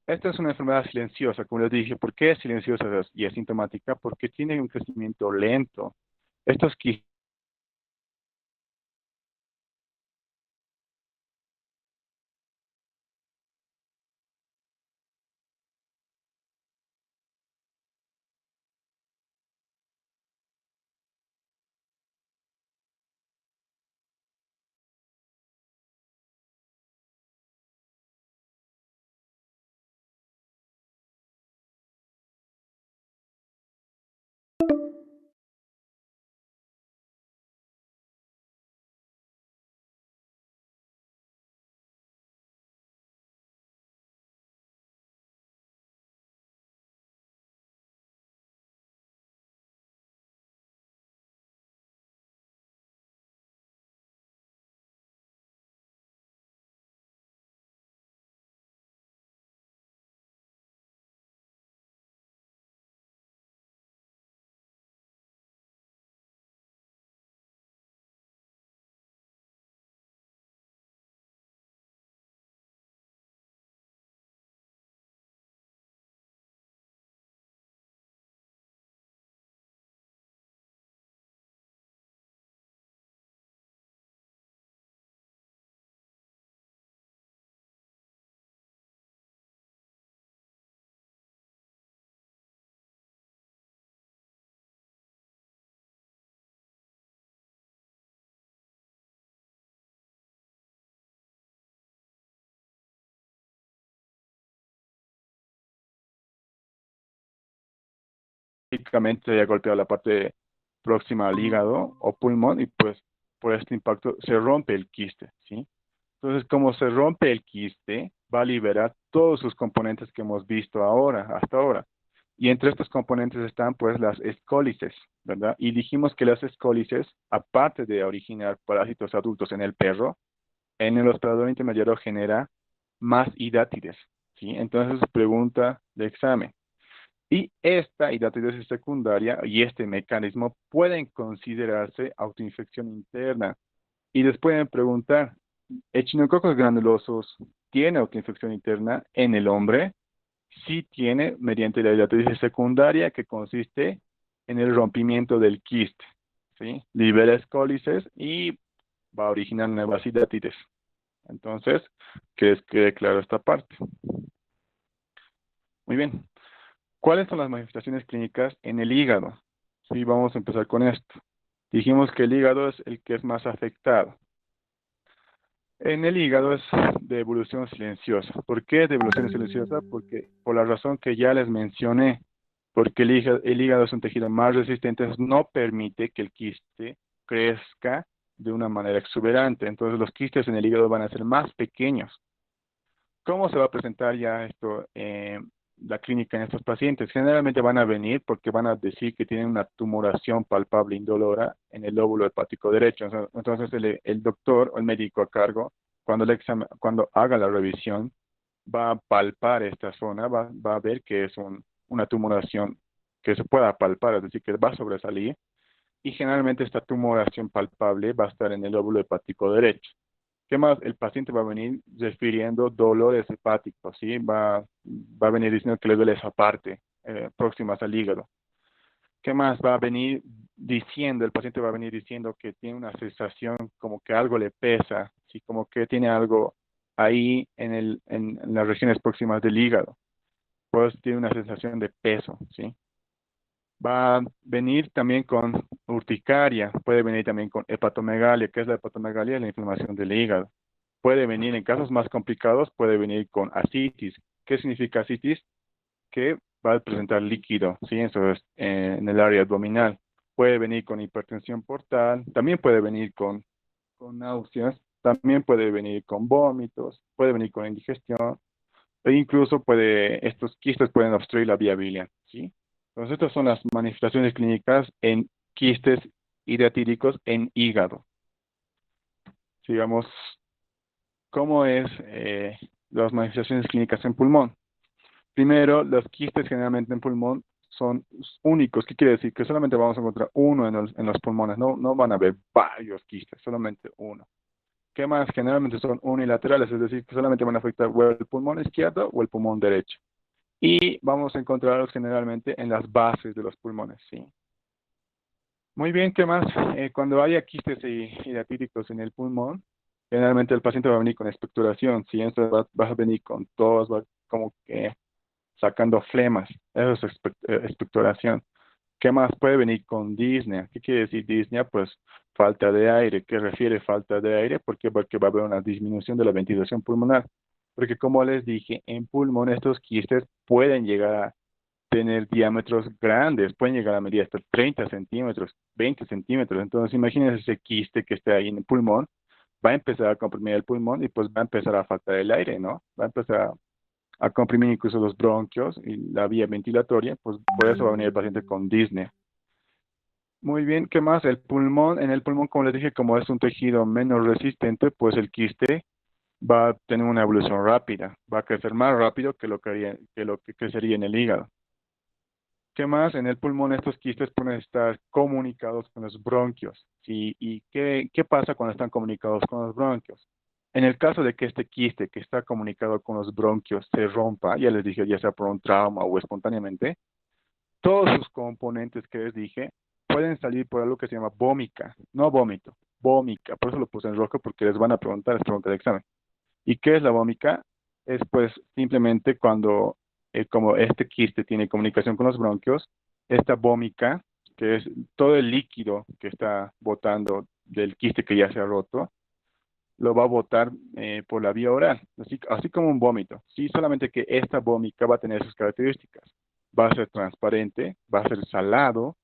Esta es una enfermedad silenciosa, como les dije. ¿Por qué es silenciosa y asintomática? Porque tiene un crecimiento lento. Estos quistes típicamente se haya golpeado la parte próxima al hígado o pulmón y pues por este impacto se rompe el quiste, ¿sí? Entonces, como se rompe el quiste, va a liberar todos sus componentes que hemos visto ahora, hasta ahora. Y entre estos componentes están pues las escólices, ¿verdad? Y dijimos que las escólices, aparte de originar parásitos adultos en el perro, en el hospedador intermediario genera más hidátides, ¿sí? Entonces, pregunta de examen. Y esta hidatidosis secundaria y este mecanismo pueden considerarse autoinfección interna. Y les pueden preguntar, Echinococos granulosos tiene autoinfección interna en el hombre, sí tiene mediante la hidatidosis secundaria que consiste en el rompimiento del quiste, ¿sí? Libera escólices y va a originar nuevas hidatides. Entonces, que quede claro esta parte. Muy bien. ¿Cuáles son las manifestaciones clínicas en el hígado? Sí, vamos a empezar con esto. Dijimos que el hígado es el que es más afectado. En el hígado es de evolución silenciosa. ¿Por qué de evolución silenciosa? Porque por la razón que ya les mencioné, porque el hígado es un tejido más resistente, entonces no permite que el quiste crezca de una manera exuberante. Entonces los quistes en el hígado van a ser más pequeños. ¿Cómo se va a presentar ya esto, la clínica en estos pacientes? Generalmente van a venir porque van a decir que tienen una tumoración palpable indolora en el lóbulo hepático derecho. Entonces el doctor o el médico a cargo, cuando haga la revisión, va a palpar esta zona, va a ver que es una tumoración que se pueda palpar, es decir, que va a sobresalir. Y generalmente esta tumoración palpable va a estar en el lóbulo hepático derecho. ¿Qué más? El paciente va a venir refiriendo dolores hepáticos, ¿sí? Va a venir diciendo que le duele esa parte próximas al hígado. ¿Qué más? Va a venir diciendo, el paciente va a venir diciendo que tiene una sensación como que algo le pesa, ¿sí? Como que tiene algo ahí en las regiones próximas del hígado. Pues tiene una sensación de peso, ¿sí? Va a venir también con urticaria, puede venir también con hepatomegalia. ¿Qué es la hepatomegalia? La inflamación del hígado. Puede venir en casos más complicados, puede venir con ascitis. ¿Qué significa ascitis? Que va a presentar líquido, ¿sí? Eso es en el área abdominal. Puede venir con hipertensión portal, también puede venir con náuseas, también puede venir con vómitos, puede venir con indigestión, e incluso estos quistes pueden obstruir la vía biliar, ¿sí? Entonces, estas son las manifestaciones clínicas en quistes y diatídicos en hígado. Sigamos, ¿cómo es las manifestaciones clínicas en pulmón? Primero, los quistes generalmente en pulmón son únicos. ¿Qué quiere decir? Que solamente vamos a encontrar uno en los pulmones. No van a haber varios quistes, solamente uno. ¿Qué más? Generalmente son unilaterales, es decir, que solamente van a afectar o el pulmón izquierdo o el pulmón derecho. Y vamos a encontrarlos generalmente en las bases de los pulmones, ¿sí? Muy bien, ¿qué más? Cuando haya quistes y diatídicos en el pulmón, generalmente el paciente va a venir con expectoración, ¿sí? Entonces va a venir con tos, va como que sacando flemas, eso es expectoración. ¿Qué más? Puede venir con disnea. ¿Qué quiere decir disnea? Pues falta de aire. ¿Qué refiere falta de aire? ¿Por qué? Porque va a haber una disminución de la ventilación pulmonar. Porque como les dije, en pulmón estos quistes pueden llegar a tener diámetros grandes, pueden llegar a medir hasta 30 centímetros, 20 centímetros. Entonces imagínense ese quiste que esté ahí en el pulmón, va a empezar a comprimir el pulmón y pues va a empezar a faltar el aire, ¿no? Va a empezar a comprimir incluso los bronquios y la vía ventilatoria, pues por eso va a venir el paciente con disnea. Muy bien, ¿qué más? El pulmón, en el pulmón, como les dije, como es un tejido menos resistente, pues el quiste va a tener una evolución rápida, va a crecer más rápido que lo que crecería en el hígado. ¿Qué más? En el pulmón estos quistes pueden estar comunicados con los bronquios. ¿Sí? ¿Y qué pasa cuando están comunicados con los bronquios? En el caso de que este quiste que está comunicado con los bronquios se rompa, ya les dije, ya sea por un trauma o espontáneamente, todos sus componentes que les dije pueden salir por algo que se llama vómica, no vómito, vómica. Por eso lo puse en rojo porque les pregunta el examen. ¿Y qué es la vómica? Es pues simplemente cuando, como este quiste tiene comunicación con los bronquios, esta vómica, que es todo el líquido que está botando del quiste que ya se ha roto, lo va a botar por la vía oral, así como un vómito. Sí, solamente que esta vómica va a tener sus características. Va a ser transparente, va a ser salado,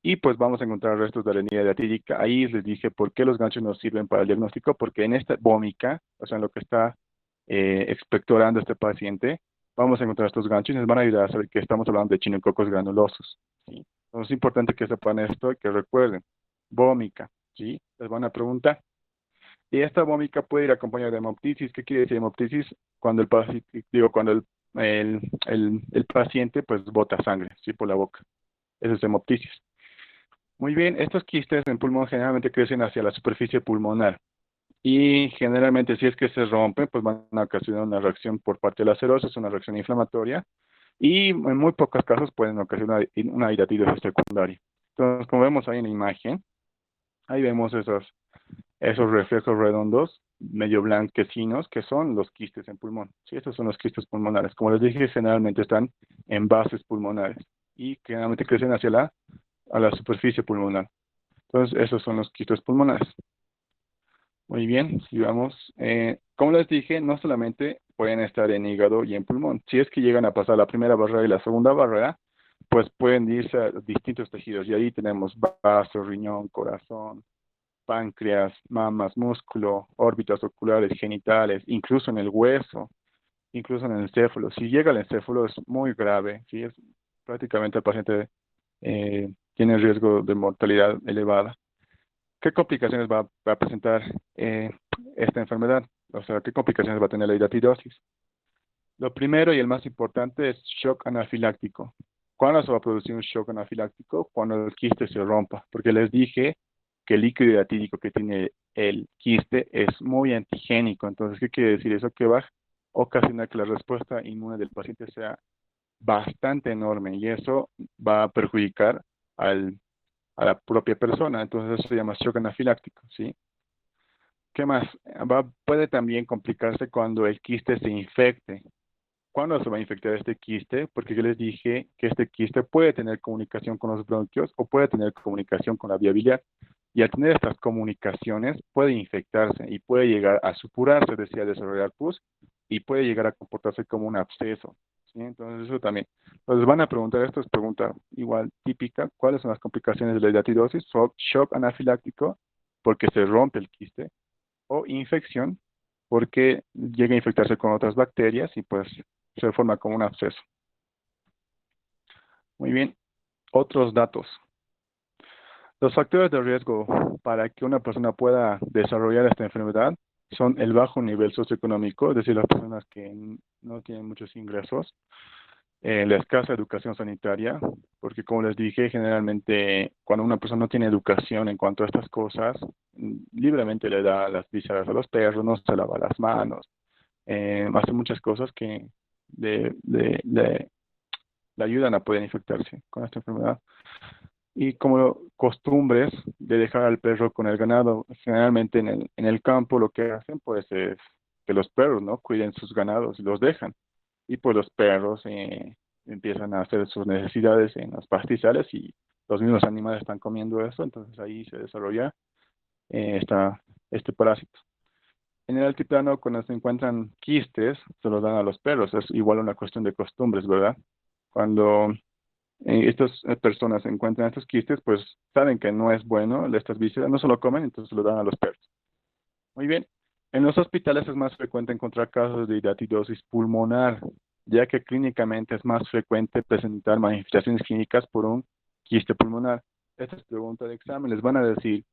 y pues vamos a encontrar restos de arenilla diatídica. Ahí les dije por qué los ganchos nos sirven para el diagnóstico, porque en esta vómica, o sea, en lo que está expectorando este paciente, vamos a encontrar estos ganchos y nos van a ayudar a saber que estamos hablando de chinococos granulosos. ¿Sí? Entonces es importante que sepan esto y que recuerden, vómica, ¿sí? Les van a preguntar. Y esta vómica puede ir acompañada de hemoptisis. ¿Qué quiere decir hemoptisis? Cuando el paciente, digo, cuando el paciente pues bota sangre, ¿sí? Por la boca. Eso es hemoptisis. Muy bien, estos quistes en pulmón generalmente crecen hacia la superficie pulmonar y generalmente si es que se rompen, pues van a ocasionar una reacción por parte de la cirrosis, una reacción inflamatoria y en muy pocos casos pueden ocasionar una hidatidosis secundaria. Entonces, como vemos ahí en la imagen, ahí vemos esos reflejos redondos medio blanquecinos que son los quistes en pulmón. Sí, estos son los quistes pulmonares. Como les dije, generalmente están en bases pulmonares y generalmente crecen hacia a la superficie pulmonar. Entonces, esos son los quistes pulmonares. Muy bien, sigamos. Como les dije, no solamente pueden estar en hígado y en pulmón. Si es que llegan a pasar la primera barrera y la segunda barrera, pues pueden irse a distintos tejidos. Y ahí tenemos vaso, riñón, corazón, páncreas, mamas, músculo, órbitas oculares, genitales, incluso en el hueso, incluso en el encéfalo. Si llega al encéfalo es muy grave, ¿sí? Es prácticamente el paciente tiene riesgo de mortalidad elevada. ¿Qué complicaciones va a presentar esta enfermedad? O sea, ¿qué complicaciones va a tener la hidatidosis? Lo primero y el más importante es shock anafiláctico. ¿Cuándo se va a producir un shock anafiláctico? Cuando el quiste se rompa, porque les dije que el líquido hidatídico que tiene el quiste es muy antigénico. Entonces, ¿qué quiere decir eso? Que va a ocasionar que la respuesta inmune del paciente sea bastante enorme y eso va a perjudicar al a la propia persona. Entonces eso se llama shock anafiláctico, ¿sí? ¿Qué más? Puede también complicarse cuando el quiste se infecte. ¿Cuándo se va a infectar este quiste? Porque yo les dije que este quiste puede tener comunicación con los bronquios o puede tener comunicación con la vía biliar. Y al tener estas comunicaciones puede infectarse y puede llegar a supurarse, decía, desarrollar pus y puede llegar a comportarse como un absceso. ¿Sí? Entonces eso también. Entonces van a preguntar, esto es pregunta igual típica, ¿cuáles son las complicaciones de la hidatidosis? Shock anafiláctico, porque se rompe el quiste, o infección, porque llega a infectarse con otras bacterias y pues se forma como un absceso. Muy bien, otros datos. Los factores de riesgo para que una persona pueda desarrollar esta enfermedad son el bajo nivel socioeconómico, es decir, las personas que no tienen muchos ingresos, la escasa educación sanitaria, porque como les dije, generalmente cuando una persona no tiene educación en cuanto a estas cosas, libremente le da las vísceras a los perros, no se lava las manos, hace muchas cosas que le ayudan a poder infectarse con esta enfermedad. Y como costumbres de dejar al perro con el ganado, generalmente en el campo lo que hacen pues es que los perros, ¿no? Cuiden sus ganados y los dejan. Y pues los perros empiezan a hacer sus necesidades en los pastizales y los mismos animales están comiendo eso, entonces ahí se desarrolla este parásito. En el altiplano, cuando se encuentran quistes, se los dan a los perros. Es igual una cuestión de costumbres, ¿verdad? Cuando estas personas encuentran estos quistes, pues saben que no es bueno, estas vísceras no se lo comen, entonces se lo dan a los perros. Muy bien. En los hospitales es más frecuente encontrar casos de hidatidosis pulmonar, ya que clínicamente es más frecuente presentar manifestaciones clínicas por un quiste pulmonar. Esta es pregunta de examen. Les van a decir,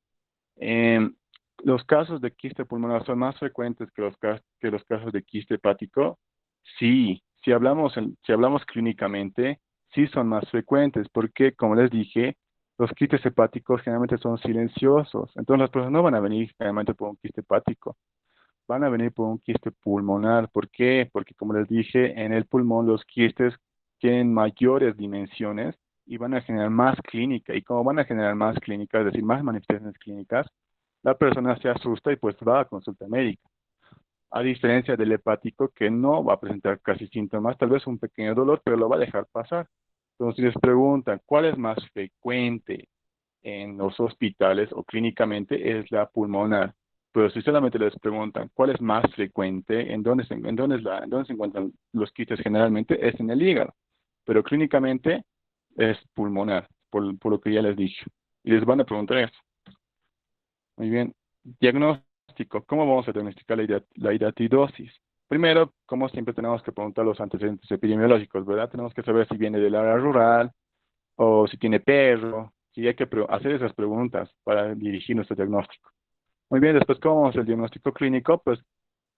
em, ¿los casos de quiste pulmonar son más frecuentes que los casos de quiste hepático? Sí, si hablamos clínicamente, sí son más frecuentes, porque como les dije, los quistes hepáticos generalmente son silenciosos. Entonces las personas no van a venir generalmente por un quiste hepático, van a venir por un quiste pulmonar. ¿Por qué? Porque como les dije, en el pulmón los quistes tienen mayores dimensiones y van a generar más clínica. Y como van a generar más clínica, es decir, más manifestaciones clínicas, la persona se asusta y pues va a consulta médica. A diferencia del hepático que no va a presentar casi síntomas, tal vez un pequeño dolor, pero lo va a dejar pasar. Entonces, si les preguntan cuál es más frecuente en los hospitales o clínicamente, es la pulmonar. Pero si solamente les preguntan cuál es más frecuente, en dónde se encuentran los quistes generalmente, es en el hígado. Pero clínicamente es pulmonar, por lo que ya les dije. Y les van a preguntar eso. Muy bien. Diagnóstico. ¿Cómo vamos a diagnosticar la hidatidosis? Primero, como siempre, tenemos que preguntar los antecedentes epidemiológicos, ¿verdad? Tenemos que saber si viene del área rural o si tiene perro. Sí, hay que hacer esas preguntas para dirigir nuestro diagnóstico. Muy bien, después, ¿cómo vamos al diagnóstico clínico? Pues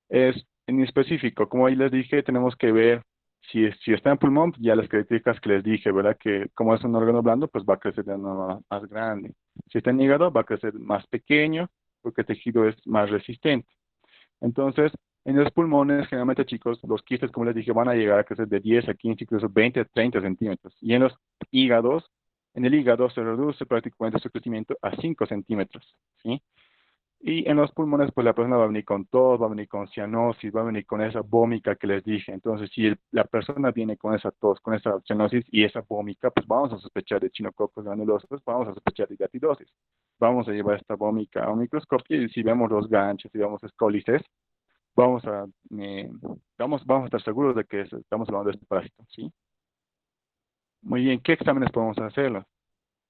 es en específico. Como ahí les dije, tenemos que ver si está en pulmón, ya las características que les dije, ¿verdad? Que como es un órgano blando, pues va a crecer de una manera más grande. Si está en hígado, va a crecer más pequeño, porque el tejido es más resistente. Entonces, en los pulmones, generalmente, chicos, los quistes, como les dije, van a llegar a crecer de 10 a 15, incluso 20 a 30 centímetros. Y hígados, en el hígado se reduce prácticamente su crecimiento a 5 centímetros, ¿sí? Y en los pulmones, pues la persona va a venir con tos, va a venir con cianosis, va a venir con esa vómica que les dije. Entonces, si la persona viene con esa tos, con esa cianosis y esa vómica, pues vamos a sospechar de echinococos granulosos, vamos a sospechar de hidatidosis. Vamos a llevar esta vómica a un microscopio y si vemos los ganchos, si vemos escólices, vamos a, vamos a estar seguros de que estamos hablando de este parásito, ¿sí? Muy bien, ¿qué exámenes podemos hacerlo?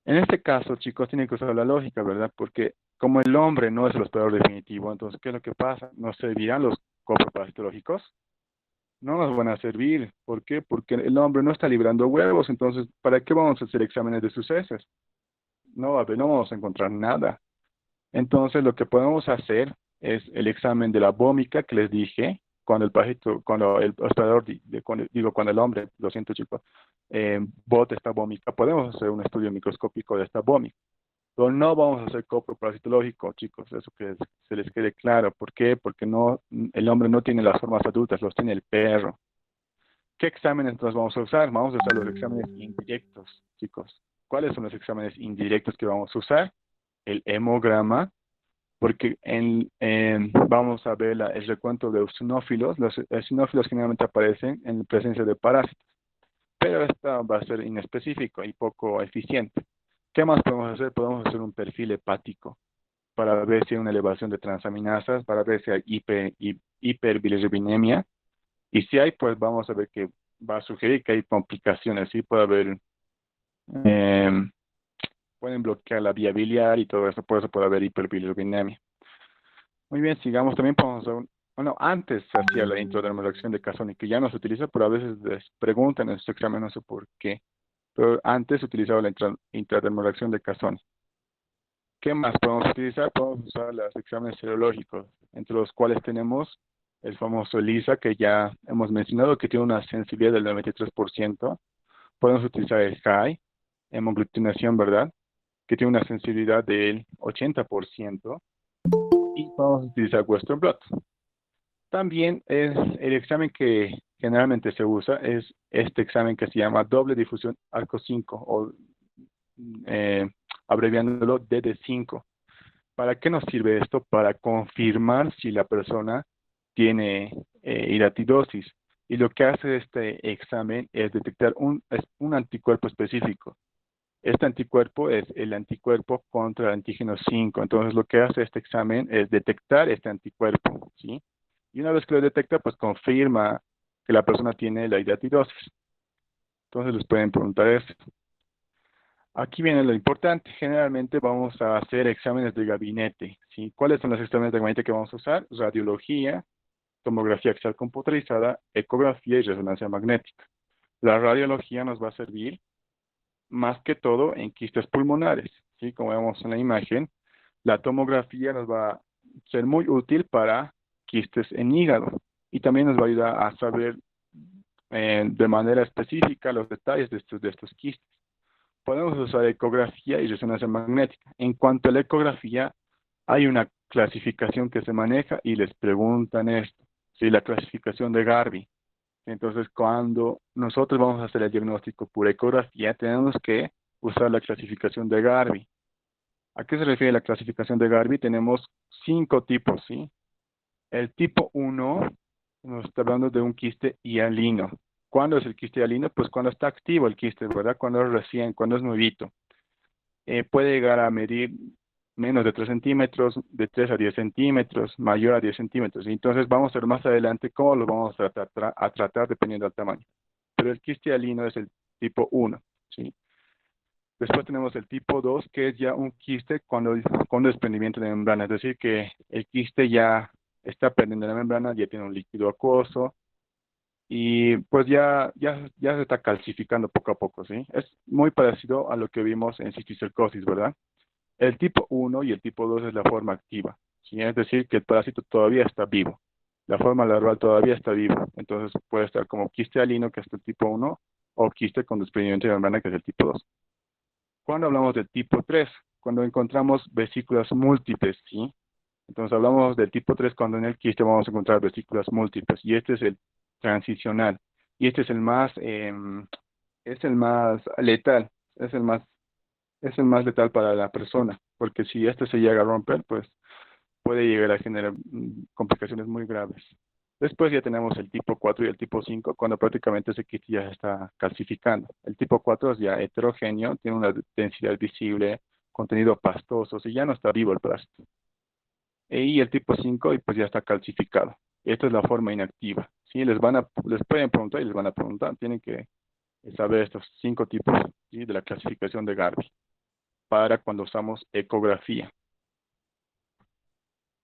En este caso, chicos, tienen que usar la lógica, ¿verdad? Porque como el hombre no es el hospedador definitivo, entonces, ¿qué es lo que pasa? ¿Nos servirán los coproparasitológicos? No nos van a servir. ¿Por qué? Porque el hombre no está librando huevos, entonces, ¿para qué vamos a hacer exámenes de sus heces? No vamos a encontrar nada. Entonces, lo que podemos hacer es el examen de la vómica que les dije, cuando el hospedador, cuando el hombre, lo siento chicos, bota esta vómica, podemos hacer un estudio microscópico de esta vómica. Pero no vamos a hacer coproparasitológico, chicos, eso que se les quede claro. ¿Por qué? Porque el hombre no tiene las formas adultas, los tiene el perro. ¿Qué exámenes entonces vamos a usar? Vamos a usar los exámenes indirectos, chicos. ¿Cuáles son los exámenes indirectos que vamos a usar? El hemograma, porque vamos a ver el recuento de eosinófilos. Los eosinófilos generalmente aparecen en presencia de parásitos, pero esta va a ser inespecífico y poco eficiente. ¿Qué más podemos hacer? Podemos hacer un perfil hepático para ver si hay una elevación de transaminasas, para ver si hay hiperbilirrubinemia. Y si hay, pues vamos a ver que va a sugerir que hay complicaciones. Sí, eh, pueden bloquear la vía biliar y todo eso, por eso puede haber hiperbilirrubinemia. Muy bien, sigamos. También podemos hacer bueno, antes se hacía la intradermorreacción de Casoni, que ya no se utiliza, pero a veces les preguntan en su examen, no sé por qué. Pero antes se utilizaba la intradermorreacción de Casoni. ¿Qué más podemos utilizar? Podemos usar los exámenes serológicos, entre los cuales tenemos el famoso ELISA, que ya hemos mencionado, que tiene una sensibilidad del 93%. Podemos utilizar el HAI, hemoglutinación, ¿verdad? Que tiene una sensibilidad del 80%. Y podemos utilizar Western blot. También es el examen que generalmente se usa, es este examen que se llama doble difusión arco 5 o eh, abreviándolo DD5. ¿Para qué nos sirve esto? Para confirmar si la persona tiene hidatidosis. Y lo que hace este examen es detectar un anticuerpo específico. Este anticuerpo es el anticuerpo contra el antígeno 5. Entonces, lo que hace este examen es detectar este anticuerpo, ¿sí? Y una vez que lo detecta, pues confirma que la persona tiene la hidatidosis. Entonces, les pueden preguntar eso. Aquí viene lo importante. Generalmente vamos a hacer exámenes de gabinete, ¿sí? ¿Cuáles son los exámenes de gabinete que vamos a usar? Radiología, tomografía axial computarizada, ecografía y resonancia magnética. La radiología nos va a servir más que todo en quistes pulmonares, ¿sí? Como vemos en la imagen, la tomografía nos va a ser muy útil para quistes en hígado y también nos va a ayudar a saber de manera específica los detalles de estos quistes. Podemos usar ecografía y resonancia magnética. En cuanto a la ecografía, hay una clasificación que se maneja y les preguntan esto, ¿sí? La clasificación de Garvey. Entonces, cuando nosotros vamos a hacer el diagnóstico por ecografía, tenemos que usar la clasificación de Garvey. ¿A qué se refiere la clasificación de Garvey? Tenemos 5 tipos, ¿sí? El tipo 1 nos está hablando de un quiste hialino. ¿Cuándo es el quiste hialino? Pues cuando está activo el quiste, ¿verdad? Cuando es recién, cuando es nuevito. Puede llegar a medir menos de 3 centímetros, de 3 a 10 centímetros, mayor a 10 centímetros. Entonces vamos a ver más adelante cómo lo vamos a tratar dependiendo del tamaño. Pero el quiste hialino es el tipo 1, ¿sí? Después tenemos el tipo 2, que es ya un quiste con desprendimiento de membrana, es decir, que el quiste ya está perdiendo la membrana, ya tiene un líquido acuoso y pues ya se está calcificando poco a poco, ¿sí? Es muy parecido a lo que vimos en cisticercosis, ¿verdad? El tipo 1 y el tipo 2 es la forma activa, ¿sí? Es decir, que el parásito todavía está vivo. La forma larval todavía está viva. Entonces puede estar como quiste alino, que es el tipo 1, o quiste con desprendimiento de membrana, que es el tipo 2. Cuando hablamos del tipo 3, cuando encontramos vesículas múltiples, ¿sí? Entonces hablamos del tipo 3 cuando en el quiste vamos a encontrar vesículas múltiples. Y este es el transicional. Y este es el más letal, es el más letal para la persona, porque si este se llega a romper, pues puede llegar a generar complicaciones muy graves. Después ya tenemos el tipo 4 y el tipo 5, cuando prácticamente ese quiste ya se está calcificando. El tipo 4 es ya heterogéneo, tiene una densidad visible, contenido pastoso, si ya no está vivo el plástico. Y el tipo 5 y pues ya está calcificado. Esta es la forma inactiva. ¿Sí? Les pueden preguntar y les van a preguntar. Tienen que saber estos 5 tipos, ¿sí? De la clasificación de Garvey para cuando usamos ecografía.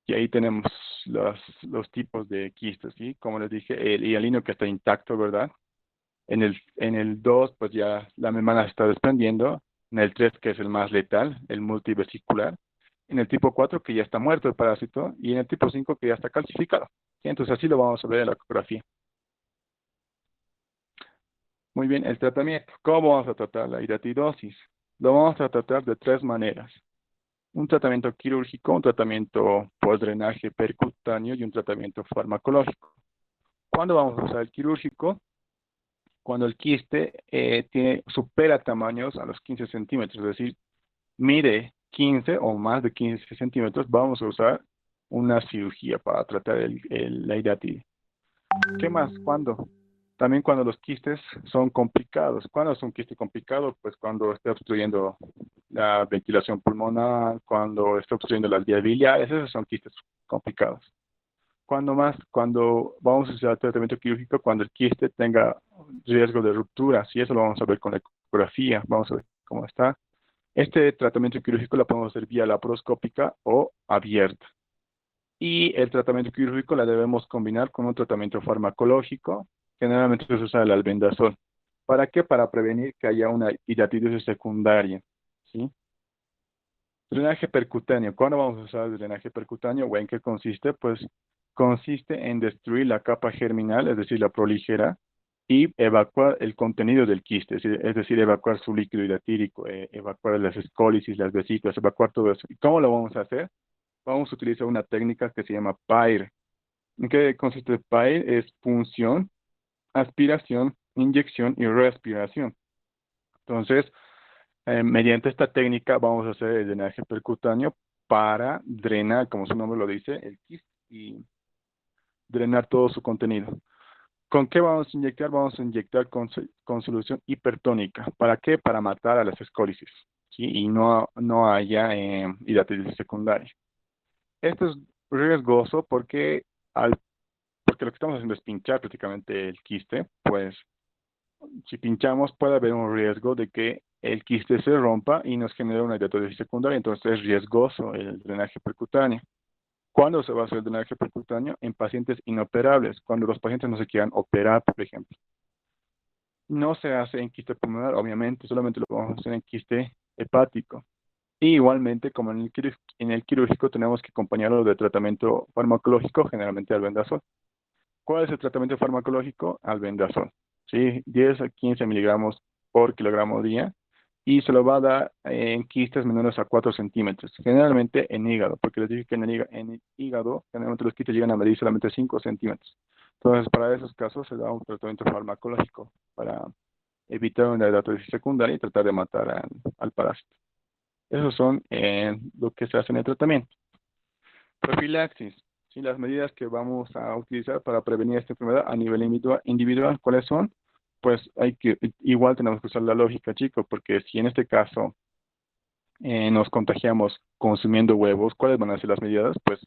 Y ahí tenemos los tipos de quistes, ¿sí? Como les dije, el hialino que está intacto, ¿verdad? En el 2, pues ya la membrana se está desprendiendo. En el 3, que es el más letal, el multivesicular. En el tipo 4, que ya está muerto el parásito. Y en el tipo 5, que ya está calcificado. ¿Sí? Entonces así lo vamos a ver en la ecografía. Muy bien, el tratamiento. ¿Cómo vamos a tratar la hidatidosis? Lo vamos a tratar de 3 maneras. Un tratamiento quirúrgico, un tratamiento por drenaje percutáneo y un tratamiento farmacológico. ¿Cuándo vamos a usar el quirúrgico? Cuando el quiste supera tamaños a los 15 centímetros, es decir, mide 15 o más de 15 centímetros, vamos a usar una cirugía para tratar la hidatidia. ¿Qué más? ¿Cuándo? También cuando los quistes son complicados. ¿Cuándo es un quiste complicado? Pues cuando está obstruyendo la ventilación pulmonar, cuando está obstruyendo las vías biliares, esos son quistes complicados. ¿Cuándo más? Cuando vamos a usar tratamiento quirúrgico, cuando el quiste tenga riesgo de ruptura. Si eso lo vamos a ver con la ecografía, vamos a ver cómo está. Este tratamiento quirúrgico lo podemos hacer vía laparoscópica o abierta. Y el tratamiento quirúrgico la debemos combinar con un tratamiento farmacológico. Generalmente se usa el albendazol. ¿Para qué? Para prevenir que haya una hidatidosis secundaria, ¿sí? Drenaje percutáneo. ¿Cuándo vamos a usar el drenaje percutáneo? ¿O en qué consiste? Pues consiste en destruir la capa germinal, es decir, la proligera, y evacuar el contenido del quiste, es decir, evacuar su líquido hidratírico, evacuar las escólisis, las vesículas, evacuar todo eso. ¿Y cómo lo vamos a hacer? Vamos a utilizar una técnica que se llama PAIR. ¿En qué consiste PAIR? Es punción, aspiración, inyección y respiración. Entonces, mediante esta técnica vamos a hacer el drenaje percutáneo para drenar, como su nombre lo dice, el quiste y drenar todo su contenido. ¿Con qué vamos a inyectar? Vamos a inyectar con solución hipertónica. ¿Para qué? Para matar a las escólisis, ¿sí? Y no haya hidatitis secundaria. Esto es riesgoso porque lo que estamos haciendo es pinchar prácticamente el quiste, pues si pinchamos puede haber un riesgo de que el quiste se rompa y nos genere una hidatitis secundaria, entonces es riesgoso el drenaje percutáneo. ¿Cuándo se va a hacer el drenaje percutáneo? En pacientes inoperables, cuando los pacientes no se quieran operar, por ejemplo. No se hace en quiste pulmonar, obviamente, solamente lo vamos a hacer en quiste hepático. Y igualmente, como en el quirúrgico, tenemos que acompañarlo de tratamiento farmacológico, generalmente albendazol. ¿Cuál es el tratamiento farmacológico? Albendazol. ¿Sí? 10 a 15 miligramos por kilogramo día. Y se lo va a dar en quistes menores a 4 centímetros, generalmente en hígado, porque les dije que en el hígado generalmente los quistes llegan a medir solamente 5 centímetros. Entonces, para esos casos se da un tratamiento farmacológico para evitar una hidatitis secundaria y tratar de matar al parásito. Esos son lo que se hace en el tratamiento. Profilaxis. ¿Sí? Las medidas que vamos a utilizar para prevenir esta enfermedad a nivel individual, ¿cuáles son? Pues igual tenemos que usar la lógica, chicos, porque si en este caso nos contagiamos consumiendo huevos, ¿cuáles van a ser las medidas? Pues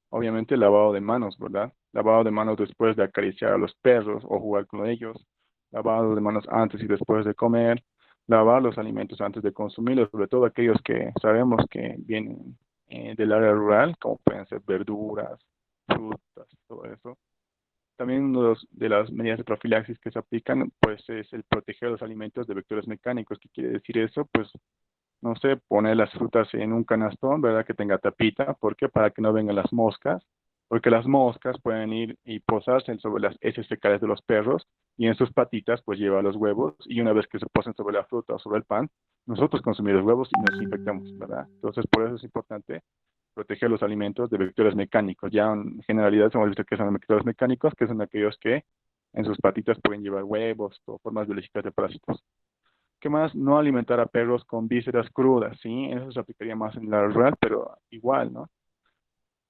obviamente lavado de manos, ¿verdad? Lavado de manos después de acariciar a los perros o jugar con ellos, lavado de manos antes y después de comer, lavar los alimentos antes de consumirlos, sobre todo aquellos que sabemos que vienen del área rural, como pueden ser verduras, frutas, todo eso. También una de las medidas de profilaxis que se aplican, pues es el proteger los alimentos de vectores mecánicos. ¿Qué quiere decir eso? Pues no sé, poner las frutas en un canastón, ¿verdad? Que tenga tapita. ¿Por qué? Para que no vengan las moscas. Porque las moscas pueden ir y posarse sobre las heces fecales de los perros y en sus patitas pues lleva los huevos y una vez que se posen sobre la fruta o sobre el pan, nosotros consumimos los huevos y nos infectamos, ¿verdad? Entonces por eso es importante proteger los alimentos de vectores mecánicos. Ya en generalidad hemos visto que son vectores mecánicos, que son aquellos que en sus patitas pueden llevar huevos o formas biológicas de parásitos. ¿Qué más? No alimentar a perros con vísceras crudas, ¿sí? Eso se aplicaría más en la rural, pero igual, ¿no?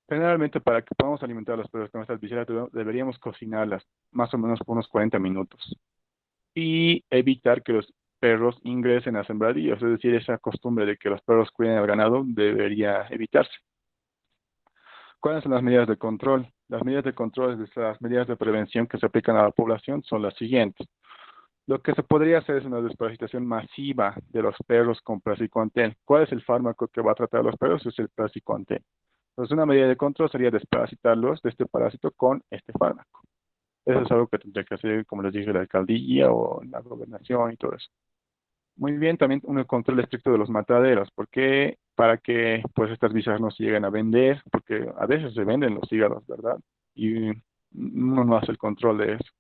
Generalmente para que podamos alimentar a los perros con estas vísceras deberíamos cocinarlas más o menos por unos 40 minutos y evitar que los perros ingresen a sembradíos, es decir, esa costumbre de que los perros cuiden el ganado debería evitarse. ¿Cuáles son las medidas de control? Las medidas de control, las medidas de prevención que se aplican a la población son las siguientes. Lo que se podría hacer es una desparasitación masiva de los perros con praziquantel. ¿Cuál es el fármaco que va a tratar a los perros? Es el praziquantel. Entonces, una medida de control sería desparasitarlos de este parásito con este fármaco. Eso es algo que tendría que hacer, como les dije, la alcaldía o la gobernación y todo eso. Muy bien, también un control estricto de los mataderos. ¿Por qué? Para que pues estas visas no se lleguen a vender, porque a veces se venden los hígados, ¿verdad? Y uno no hace el control de eso.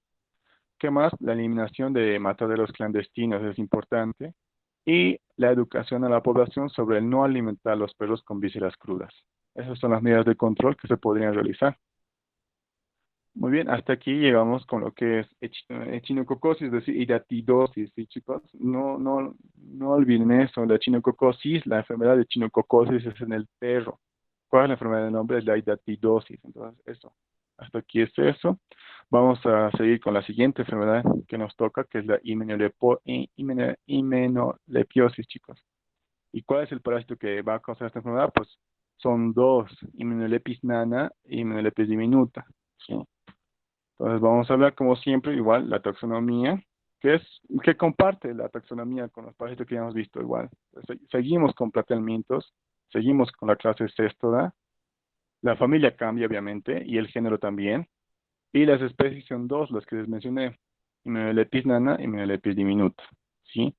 ¿Qué más? La eliminación de mataderos clandestinos es importante y la educación a la población sobre el no alimentar a los perros con vísceras crudas. Esas son las medidas de control que se podrían realizar. Muy bien, hasta aquí llegamos con lo que es echinococosis, es decir, hidatidosis, ¿sí, chicos? No olviden eso, la echinococosis, la enfermedad de echinococosis es en el perro. ¿Cuál es la enfermedad del nombre? Es la hidatidosis. Entonces, eso. Hasta aquí es eso. Vamos a seguir con la siguiente enfermedad que nos toca, que es la himenolepiosis, chicos. ¿Y cuál es el parásito que va a causar esta enfermedad? Pues son dos, Hymenopilus nana y Hymenopilus diminuta, ¿sí? Entonces vamos a hablar como siempre, igual, la taxonomía, que comparte la taxonomía con los parásitos que ya hemos visto igual. Seguimos con platelmientos, seguimos con la clase Cestoda, la familia cambia obviamente y el género también, y las especies son dos, las que les mencioné, Hymenopilus nana y Hymenopilus diminuta, ¿sí?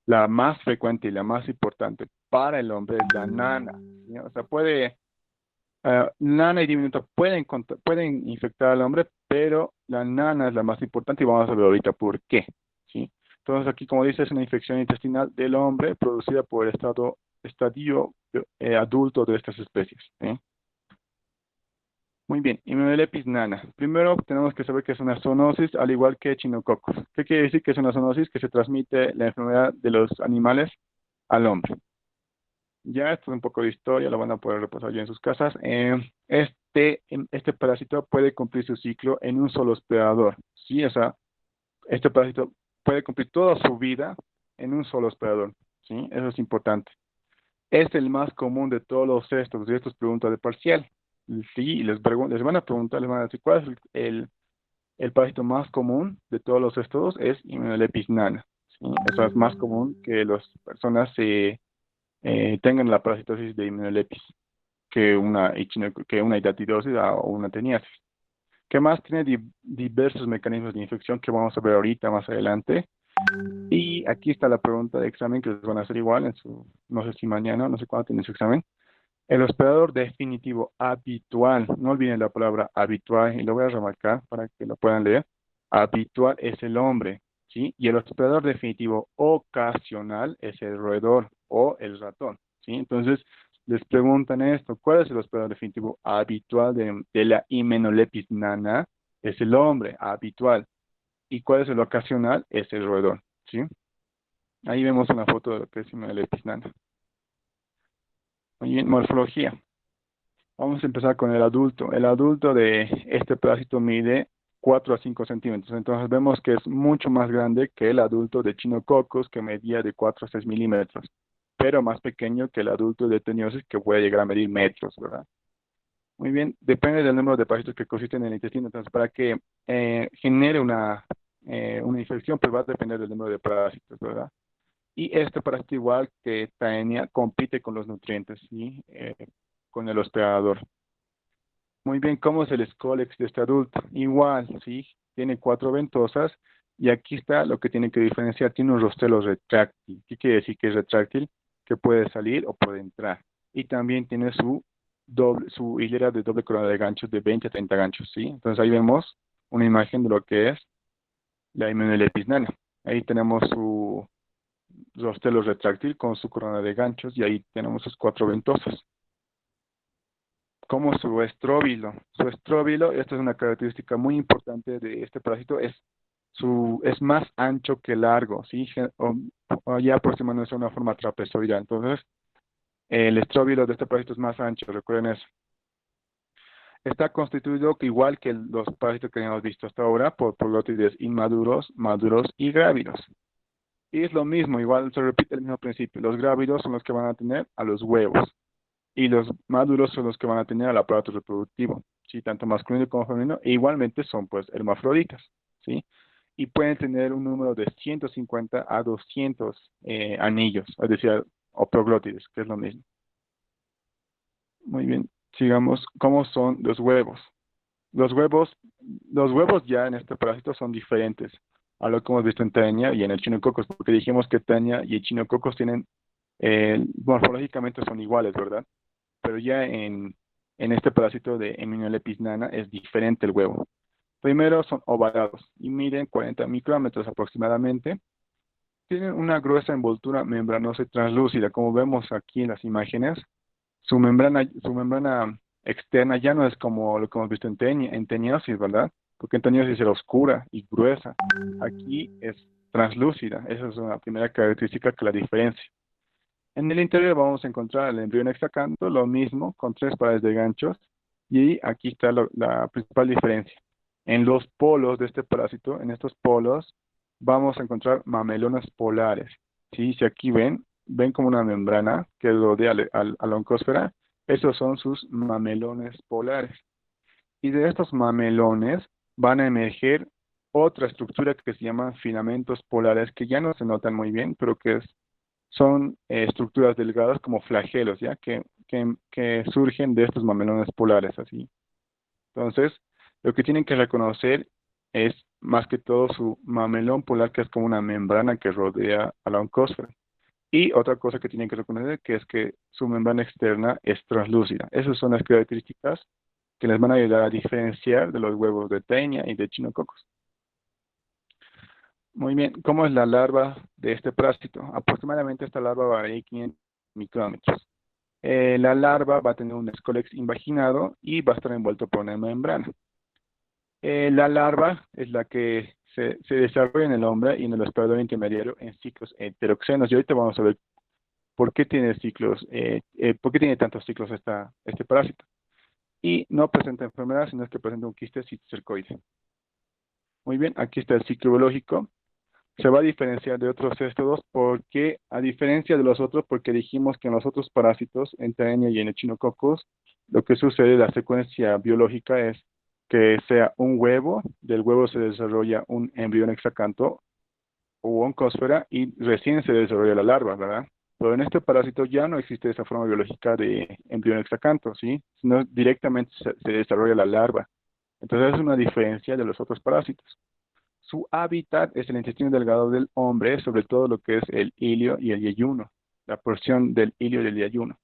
La más frecuente y la más importante para el hombre es la nana, ¿sí? O sea, nana y diminuta pueden infectar al hombre, pero la nana es la más importante y vamos a ver ahorita por qué, ¿sí? Entonces aquí, como dice, es una infección intestinal del hombre producida por el estadio adulto de estas especies, ¿sí? Muy bien, Immunolepis nana. Primero tenemos que saber que es una zoonosis, al igual que Echinococcus. ¿Qué quiere decir que es una zoonosis? Que se transmite la enfermedad de los animales al hombre. Ya esto es un poco de historia, lo van a poder repasar ya en sus casas. Este parásito puede cumplir su ciclo en un solo hospedador. Sí, o sea, este parásito puede cumplir toda su vida en un solo hospedador. Sí, eso es importante. Es el más común de todos los cestos, y esto es pregunta de parcial. Sí, les van a preguntar, les van a decir cuál es el parásito más común de todos los cestos, es Immunolepis nana. ¿Sí? Eso es más común que las personas tengan la parasitosis de Immunolepis que una hidatidosis o una teniasis. ¿Qué más? Tiene diversos mecanismos de infección que vamos a ver ahorita más adelante. Y aquí está la pregunta de examen que les van a hacer igual no sé si mañana, no sé cuándo tienen su examen. El hospedador definitivo habitual, no olviden la palabra habitual y lo voy a remarcar para que lo puedan leer. Habitual es el hombre, ¿sí? Y el hospedador definitivo ocasional es el roedor o el ratón, ¿sí? Entonces, les preguntan esto, ¿cuál es el hospedador definitivo habitual de la Hymenopletis nana? Es el hombre habitual. ¿Y cuál es el ocasional? Es el roedor, ¿sí? Ahí vemos una foto de lo que es Hymenopletis nana. Muy bien, morfología. Vamos a empezar con el adulto. El adulto de este parásito mide 4 a 5 centímetros. Entonces vemos que es mucho más grande que el adulto de Echinococcus, que medía de 4 a 6 milímetros, pero más pequeño que el adulto de Teniosis, que puede llegar a medir metros, ¿verdad? Muy bien, depende del número de parásitos que consisten en el intestino. Entonces, para que genere una infección, pues va a depender del número de parásitos, ¿verdad? Y este parásito, igual que Taenia, compite con los nutrientes, ¿sí? Con el hospedador. Muy bien, ¿cómo es el Scolex de este adulto? Igual, ¿sí? Tiene cuatro ventosas y aquí está lo que tiene que diferenciar. Tiene un rostelo retráctil. ¿Qué quiere decir que es retráctil? Que puede salir o puede entrar. Y también tiene su hilera de doble corona de ganchos de 20 a 30 ganchos, ¿sí? Entonces ahí vemos una imagen de lo que es la Hymenopletis nana. Ahí tenemos su rostelo retráctil con su corona de ganchos y ahí tenemos sus cuatro ventosas como su estróbilo. Su estróbilo, esta es una característica muy importante de este parásito, es más ancho que largo, ¿sí? O ya aproximándose a una forma trapezoidal. Entonces, el estróbilo de este parásito es más ancho, recuerden eso. Está constituido igual que los parásitos que hemos visto hasta ahora por prolótides inmaduros, maduros y grávidos. Y es lo mismo, igual se repite el mismo principio. Los grávidos son los que van a tener a los huevos y los maduros son los que van a tener al aparato reproductivo, ¿sí? Tanto masculino como femenino, e igualmente son pues hermafroditas, ¿sí? Y pueden tener un número de 150 a 200 anillos, es decir, o proglótides, que es lo mismo. Muy bien, sigamos, ¿cómo son los huevos? Los huevos, los huevos ya en este parásito son diferentes a lo que hemos visto en Tenia y en el Echinococcus, porque dijimos que Tenia y Echinococcus tienen, morfológicamente son iguales, ¿verdad? Pero ya en este parásito de Hymenopletis nana es diferente el huevo. Primero son ovalados y miden 40 micrómetros aproximadamente. Tienen una gruesa envoltura membranosa y translúcida, como vemos aquí en las imágenes. Su membrana externa ya no es como lo que hemos visto en teniosis, ¿verdad? Porque en teniosis era oscura y gruesa. Aquí es translúcida. Esa es una primera característica que la diferencia. En el interior vamos a encontrar el embrión hexacanto, lo mismo, con tres pares de ganchos, y aquí está la principal diferencia. En los polos de este parásito, en estos polos, vamos a encontrar mamelones polares. ¿Sí? Si aquí ven como una membrana que rodea a la oncósfera, esos son sus mamelones polares. Y de estos mamelones van a emerger otra estructura que se llama filamentos polares, que ya no se notan muy bien, pero son estructuras delgadas como flagelos, ¿ya? Que surgen de estos mamelones polares, así. Entonces, lo que tienen que reconocer es más que todo su mamelón polar, que es como una membrana que rodea a la oncósfera. Y otra cosa que tienen que reconocer que es que su membrana externa es translúcida. Esas son las características que les van a ayudar a diferenciar de los huevos de teña y de chinococos. Muy bien, ¿cómo es la larva de este parásito? Aproximadamente esta larva va a medir 500 micrómetros. La larva va a tener un escólex invaginado y va a estar envuelto por una membrana. La larva es la que se desarrolla en el hombre y en el hospedador intermediario en ciclos heteroxenos. Y ahorita vamos a ver por qué tiene ciclos, por qué tiene tantos ciclos este parásito. Y no presenta enfermedad, sino que presenta un quiste cisticercoide. Muy bien, aquí está el ciclo biológico. Se va a diferenciar de otros céstodos porque, a diferencia de los otros, porque dijimos que en los otros parásitos, en Taenia y en Echinococcus, lo que sucede, la secuencia biológica es que sea un huevo, del huevo se desarrolla un embrión hexacanto o oncósfera y recién se desarrolla la larva, ¿verdad? Pero en este parásito ya no existe esa forma biológica de embrión hexacanto, ¿sí? Sino directamente se desarrolla la larva. Entonces es una diferencia de los otros parásitos. Su hábitat es el intestino delgado del hombre, sobre todo lo que es el ilio y el yeyuno, la porción del ilio y el yeyuno.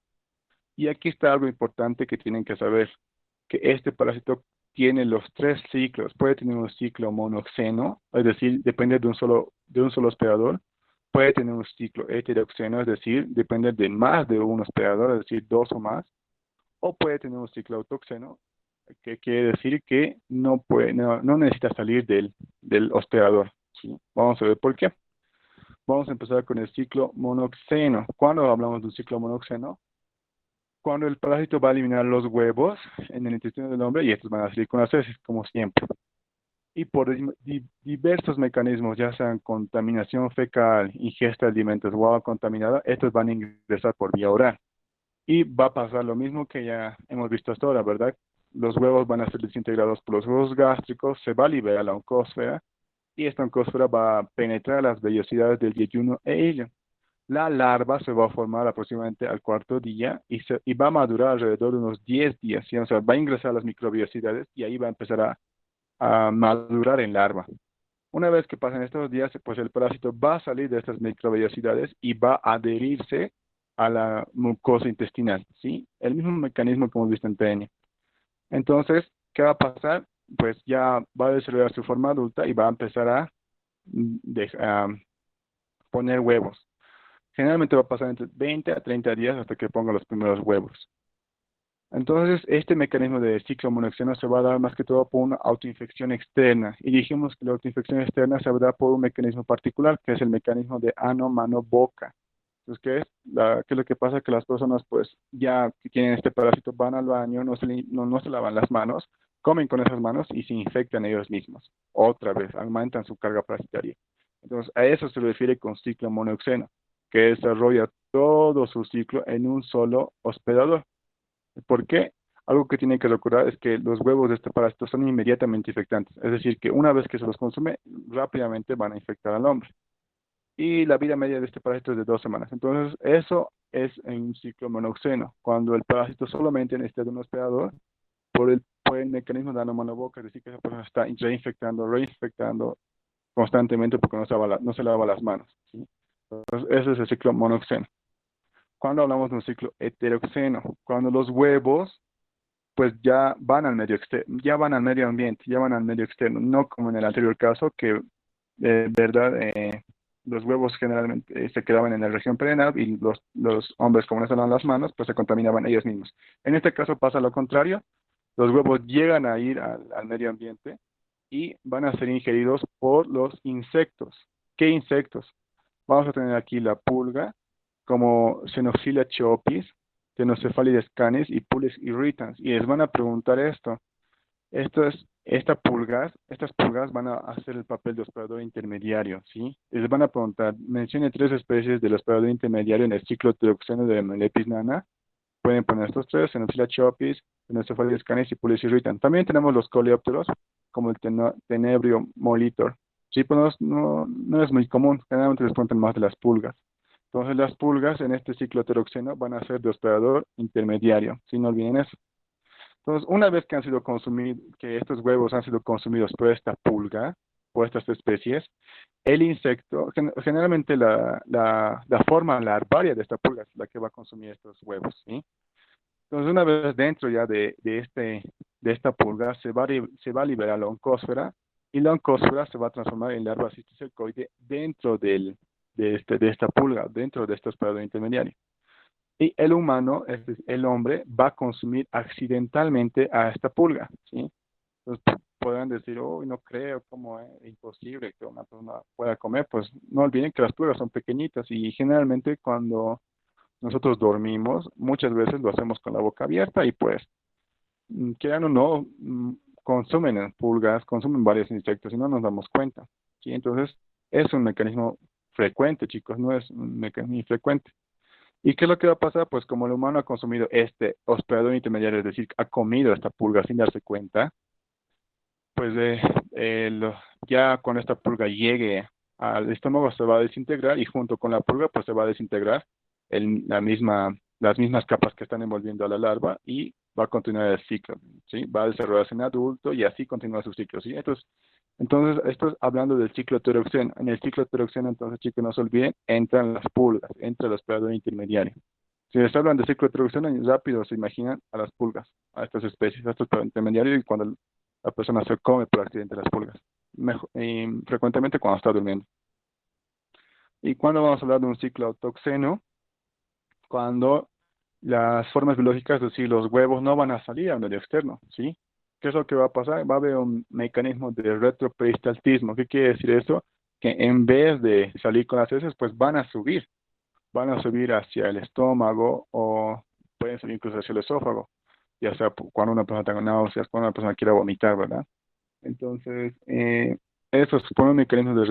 Y aquí está algo importante que tienen que saber, que este parásito tiene los tres ciclos. Puede tener un ciclo monoxeno, es decir, depende de un solo hospedador. Puede tener un ciclo heteroxeno, es decir, depende de más de un hospedador, es decir, dos o más. O puede tener un ciclo autóxeno, que quiere decir que no necesita salir del hospedador. ¿Sí? Vamos a ver por qué. Vamos a empezar con el ciclo monoxeno. ¿Cuándo hablamos de un ciclo monoxeno? Cuando el parásito va a eliminar los huevos en el intestino del hombre y estos van a salir con las heces, como siempre. Y por diversos mecanismos, ya sean contaminación fecal, ingesta de alimentos o agua contaminada, estos van a ingresar por vía oral. Y va a pasar lo mismo que ya hemos visto hasta ahora, ¿verdad? Los huevos van a ser desintegrados por los huevos gástricos, se va a liberar la oncósfera y esta oncósfera va a penetrar las vellosidades del yeyuno e ilio. La larva se va a formar aproximadamente al cuarto día y va a madurar alrededor de unos 10 días, ¿sí? O sea, va a ingresar a las microvellosidades y ahí va a empezar a madurar en larva. Una vez que pasen estos días, pues el parásito va a salir de estas microvellosidades y va a adherirse a la mucosa intestinal, ¿sí? El mismo mecanismo que hemos visto en TN. Entonces, ¿qué va a pasar? Pues ya va a desarrollar su forma adulta y va a empezar a poner huevos. Generalmente va a pasar entre 20 a 30 días hasta que ponga los primeros huevos. Entonces, este mecanismo de ciclo monoxeno se va a dar más que todo por una autoinfección externa. Y dijimos que la autoinfección externa se va a dar por un mecanismo particular, que es el mecanismo de ano, mano, boca. Entonces, ¿qué es lo que pasa? Que las personas, pues, ya que tienen este parásito, van al baño, no se lavan las manos, comen con esas manos y se infectan ellos mismos. Otra vez, aumentan su carga parasitaria. Entonces, a eso se refiere con ciclo monoxeno, que desarrolla todo su ciclo en un solo hospedador. ¿Por qué? Algo que tienen que recordar es que los huevos de este parásito son inmediatamente infectantes, es decir, que una vez que se los consume, rápidamente van a infectar al hombre. Y la vida media de este parásito es de 2 semanas. Entonces, eso es en un ciclo monoxeno, cuando el parásito solamente necesita de un hospedador por el mecanismo de ano-mano-boca, es decir, que esa persona está reinfectando constantemente porque no se lava las manos. ¿Sí? Entonces, ese es el ciclo monoxeno. Cuando hablamos de un ciclo heteroxeno, cuando los huevos pues ya van al medio ambiente, ya van al medio externo, no como en el anterior caso, que verdad, los huevos generalmente se quedaban en la región perianal y los hombres, como no se lavan las manos, pues se contaminaban ellos mismos. En este caso pasa lo contrario, los huevos llegan a ir al medio ambiente y van a ser ingeridos por los insectos. ¿Qué insectos? Vamos a tener aquí la pulga, como Xenophila chiopis, Tenocephalides canis y Pulis irritans. Y les van a preguntar esto. Estas pulgas van a hacer el papel de hospedador intermediario, ¿sí? Les van a preguntar, mencione 3 especies del hospedador intermediario en el ciclo teroxeno de Melepis nana. Pueden poner estos tres, Xenophila chiopis, Tenocephalides canis y Pulis irritans. También tenemos los coleópteros, como el Tenebrio molitor. Sí, pues no es muy común, generalmente les preguntan más de las pulgas. Entonces las pulgas en este ciclo heteroxeno van a ser de hospedador intermediario, si no olviden eso. Entonces, una vez que han sido consumidos, que estos huevos han sido consumidos por esta pulga, por estas especies, el insecto, generalmente la forma larvaria de esta pulga es la que va a consumir estos huevos, ¿sí? Entonces, una vez dentro ya de esta pulga, se va a liberar la oncósfera y la oncósfera se va a transformar en larva cisticercoide dentro de esta pulga, dentro de este hospedador intermediario. Y el humano, es decir, el hombre, va a consumir accidentalmente a esta pulga, ¿sí? Entonces podrán decir, oh, no creo, cómo es imposible que una persona pueda comer. Pues no olviden que las pulgas son pequeñitas y generalmente cuando nosotros dormimos, muchas veces lo hacemos con la boca abierta y pues, quieran o no, consumen pulgas, consumen varios insectos y no nos damos cuenta, ¿sí? Entonces es un mecanismo frecuente, chicos, no es un mecanismo infrecuente. ¿Y qué es lo que va a pasar? Pues como el humano ha consumido este hospedador intermediario, es decir, ha comido esta pulga sin darse cuenta, pues ya cuando esta pulga llegue al estómago se va a desintegrar y junto con la pulga pues se va a desintegrar las mismas capas que están envolviendo a la larva y va a continuar el ciclo, ¿sí? Va a desarrollarse en adulto y así continúa su ciclo, ¿sí? Entonces, esto es hablando del ciclo heteroxeno. En el ciclo heteroxeno, entonces, chicos, no se olviden, entran las pulgas, entra el hospedador intermediario. Si les hablan de ciclo heteroxeno, rápido se imaginan a las pulgas, a estas especies, a estos intermediarios y cuando la persona se come por accidente las pulgas. Y frecuentemente cuando está durmiendo. ¿Y cuándo vamos a hablar de un ciclo autoxeno? Cuando las formas biológicas, es decir, los huevos no van a salir al medio externo, ¿sí? ¿Qué es lo que va a pasar? Va a haber un mecanismo de retroperistaltismo. ¿Qué quiere decir eso? Que en vez de salir con las heces, pues van a subir hacia el estómago o pueden subir incluso hacia el esófago, ya sea cuando una persona tenga náuseas, cuando una persona quiera vomitar, ¿verdad? Entonces, esos por un mecanismo de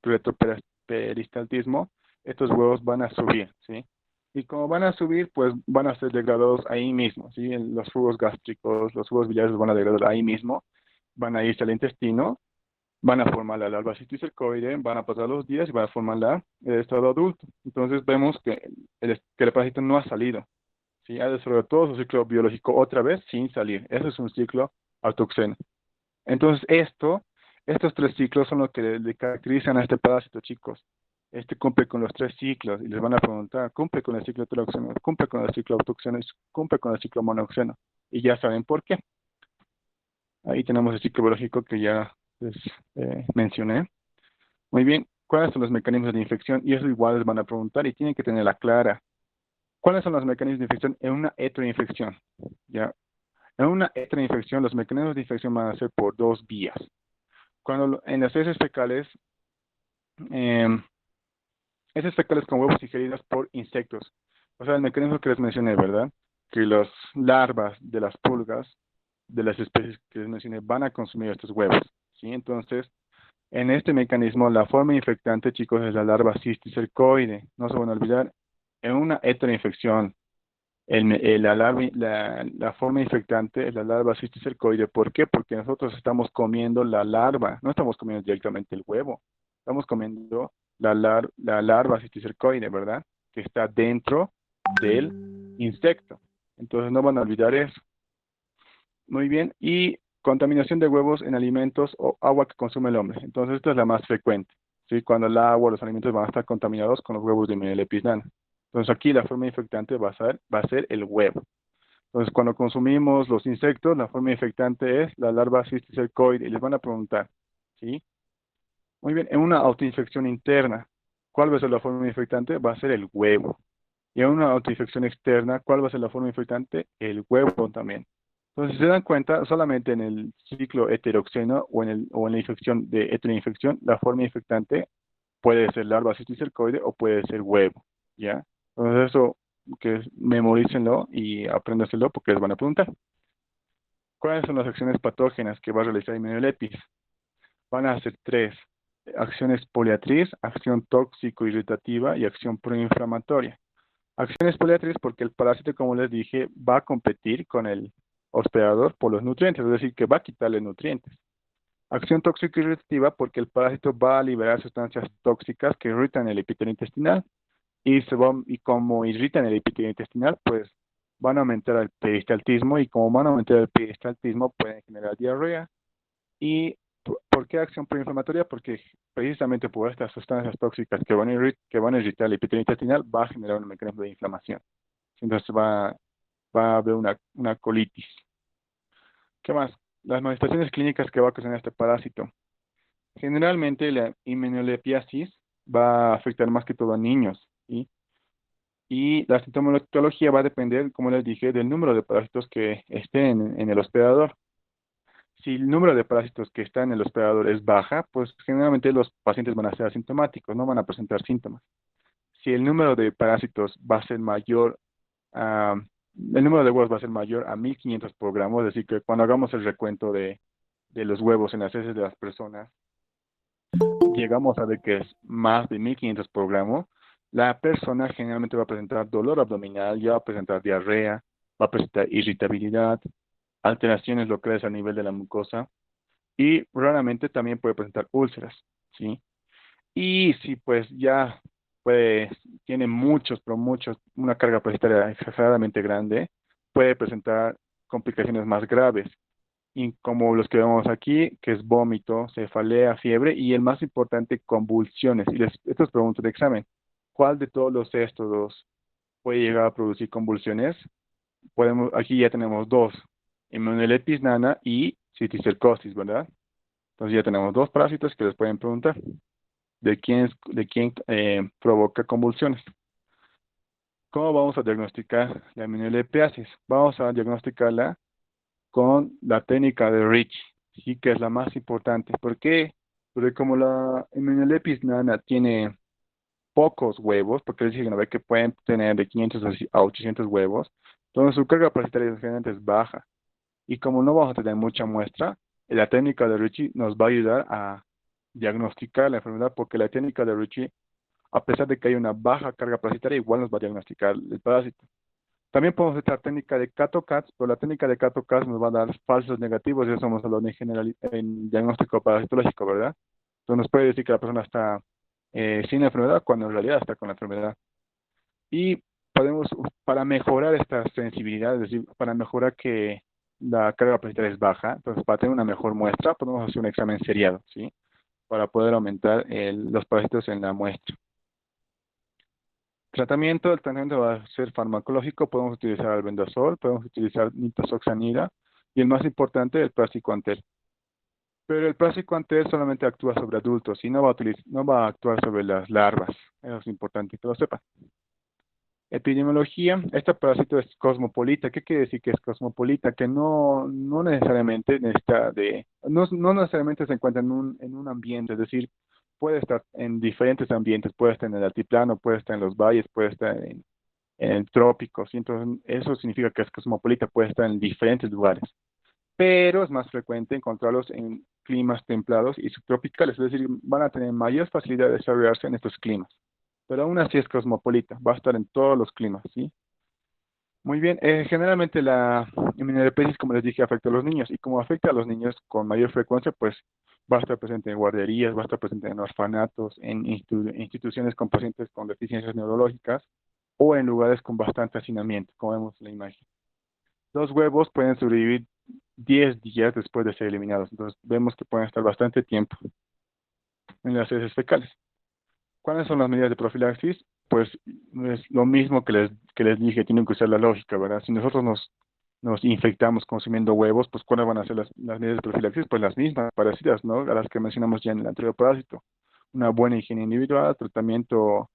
retroperistaltismo, estos huevos van a subir, ¿sí? Y como van a subir, pues van a ser degradados ahí mismo, ¿sí? Los jugos gástricos, los jugos biliares van a degradar ahí mismo, van a irse al intestino, van a formar la larva cisticercoide, van a pasar los días y van a formar el estado adulto. Entonces vemos que el parásito no ha salido, ¿sí? Ha desarrollado todo su ciclo biológico otra vez sin salir. Ese es un ciclo autoxeno. Entonces, estos tres ciclos son los que le caracterizan a este parásito, chicos. Este cumple con los tres ciclos y les van a preguntar, cumple con el ciclo heteroxeno, cumple con el ciclo autoxeno y cumple con el ciclo monoxeno. Y ya saben por qué. Ahí tenemos el ciclo biológico que ya les mencioné. Muy bien, ¿cuáles son los mecanismos de infección? Y eso igual les van a preguntar y tienen que tenerla clara. ¿Cuáles son los mecanismos de infección en una heteroinfección? ¿Ya? En una heteroinfección, los mecanismos de infección van a ser por dos vías. En las eh, heces fecales con huevos ingeridos por insectos. O sea, el mecanismo que les mencioné, ¿verdad? Que las larvas de las pulgas, de las especies que les mencioné, van a consumir estos huevos, ¿sí? Entonces, en este mecanismo, la forma infectante, chicos, es la larva cisticercoide. No se van a olvidar, en una heteroinfección, la forma infectante es la larva cisticercoide. ¿Por qué? Porque nosotros estamos comiendo la larva, no estamos comiendo directamente el huevo, estamos comiendo la larva cisticercoide, ¿verdad? Que está dentro del insecto. Entonces no van a olvidar eso. Muy bien. Y contaminación de huevos en alimentos o agua que consume el hombre. Entonces esta es la más frecuente, ¿sí? Cuando el agua o los alimentos van a estar contaminados con los huevos de miel epislana. Entonces aquí la forma infectante va a ser el huevo. Entonces cuando consumimos los insectos, la forma infectante es la larva cisticercoide y les van a preguntar, ¿sí? Muy bien, en una autoinfección interna, ¿cuál va a ser la forma infectante? Va a ser el huevo. Y en una autoinfección externa, ¿cuál va a ser la forma infectante? El huevo también. Entonces, si se dan cuenta, solamente en el ciclo heteroxeno o en la infección de heteroinfección, la forma infectante puede ser larva cisticercoide o puede ser huevo, ¿ya? Entonces, eso memorícenlo y apréndaselo porque les van a preguntar. ¿Cuáles son las acciones patógenas que va a realizar Immunolepis? Van a ser tres: acciones poliatriz, acción tóxico-irritativa y acción proinflamatoria. Acciones poliatriz porque el parásito, como les dije, va a competir con el hospedador por los nutrientes, es decir, que va a quitarle nutrientes. Acción tóxico-irritativa porque el parásito va a liberar sustancias tóxicas que irritan el epitelio intestinal y como irritan el epitelio intestinal, pues van a aumentar el peristaltismo y como van a aumentar el peristaltismo pueden generar diarrea y ¿Por qué acción proinflamatoria? Porque precisamente por estas sustancias tóxicas que van a irritar el epitelio intestinal, va a generar un mecanismo de inflamación. Entonces va a haber una colitis. ¿Qué más? Las manifestaciones clínicas que va a ocasionar este parásito. Generalmente la inmunolepiasis va a afectar más que todo a niños, ¿sí? Y la sintomatología va a depender, como les dije, del número de parásitos que estén en el hospedador. Si el número de parásitos que está en el hospedador es baja, pues generalmente los pacientes van a ser asintomáticos, no van a presentar síntomas. Si el número de parásitos va a ser mayor a, el número de huevos va a ser mayor a 1500 por gramo, es decir, que cuando hagamos el recuento de los huevos en las heces de las personas, llegamos a ver que es más de 1500 por gramo, la persona generalmente va a presentar dolor abdominal, ya va a presentar diarrea, va a presentar irritabilidad, alteraciones locales a nivel de la mucosa y raramente también puede presentar úlceras, ¿sí? Y si pues ya pues tiene muchos, pero muchos, una carga parasitaria exageradamente grande, puede presentar complicaciones más graves, y como los que vemos aquí, que es vómito, cefalea, fiebre y el más importante, convulsiones. Esto es pregunta de examen. ¿Cuál de todos los estos dos puede llegar a producir convulsiones? Aquí ya tenemos dos, Immunolepis nana y Citicercosis, ¿verdad? Entonces ya tenemos dos parásitos que les pueden preguntar de quién provoca convulsiones. ¿Cómo vamos a diagnosticar la aminolepiasis? Vamos a diagnosticarla con la técnica de Rich, sí que es la más importante. ¿Por qué? Porque como la Immunolepis nana tiene pocos huevos, porque les dije una vez que pueden tener de 500 a 800 huevos, entonces su carga parasitaria generalmente es baja. Y como no vamos a tener mucha muestra, la técnica de Ritchie nos va a ayudar a diagnosticar la enfermedad, porque la técnica de Ritchie, a pesar de que hay una baja carga parasitaria, igual nos va a diagnosticar el parásito. También podemos usar técnica de Cato-Cats, pero la técnica de Cato-Cats nos va a dar falsos negativos, ya estamos hablando en diagnóstico parasitológico, ¿verdad? Entonces nos puede decir que la persona está sin la enfermedad cuando en realidad está con la enfermedad. Y para mejorar esta sensibilidad, es decir, para mejorar que la carga parasitaria es baja, entonces para tener una mejor muestra, podemos hacer un examen seriado, ¿sí? Para poder aumentar los parásitos en la muestra. El tratamiento va a ser farmacológico, podemos utilizar albendazol, podemos utilizar nitazoxanida y el más importante, el praziquantel. Pero el praziquantel solamente actúa sobre adultos y no va a actuar sobre las larvas. Eso es importante que lo sepan. Epidemiología, este parásito es cosmopolita. ¿Qué quiere decir que es cosmopolita? Que no necesariamente no necesariamente se encuentra en un ambiente, es decir, puede estar en diferentes ambientes, puede estar en el altiplano, puede estar en los valles, puede estar en el trópico, ¿sí? Entonces, eso significa que es cosmopolita, puede estar en diferentes lugares, pero es más frecuente encontrarlos en climas templados y subtropicales, es decir, van a tener mayor facilidad de desarrollarse en estos climas, pero aún así es cosmopolita, va a estar en todos los climas, ¿sí? Muy bien, generalmente la inmunodepresión, como les dije, afecta a los niños y como afecta a los niños con mayor frecuencia, pues va a estar presente en guarderías, va a estar presente en orfanatos, en instituciones con pacientes con deficiencias neurológicas o en lugares con bastante hacinamiento, como vemos en la imagen. Los huevos pueden sobrevivir 10 días después de ser eliminados, entonces vemos que pueden estar bastante tiempo en las heces fecales. ¿Cuáles son las medidas de profilaxis? Pues es lo mismo que les dije, tienen que usar la lógica, ¿verdad? Si nosotros nos infectamos consumiendo huevos, pues ¿cuáles van a ser las medidas de profilaxis? Pues las mismas, parecidas, ¿no? A las que mencionamos ya en el anterior parásito. Una buena higiene individual, tratamiento.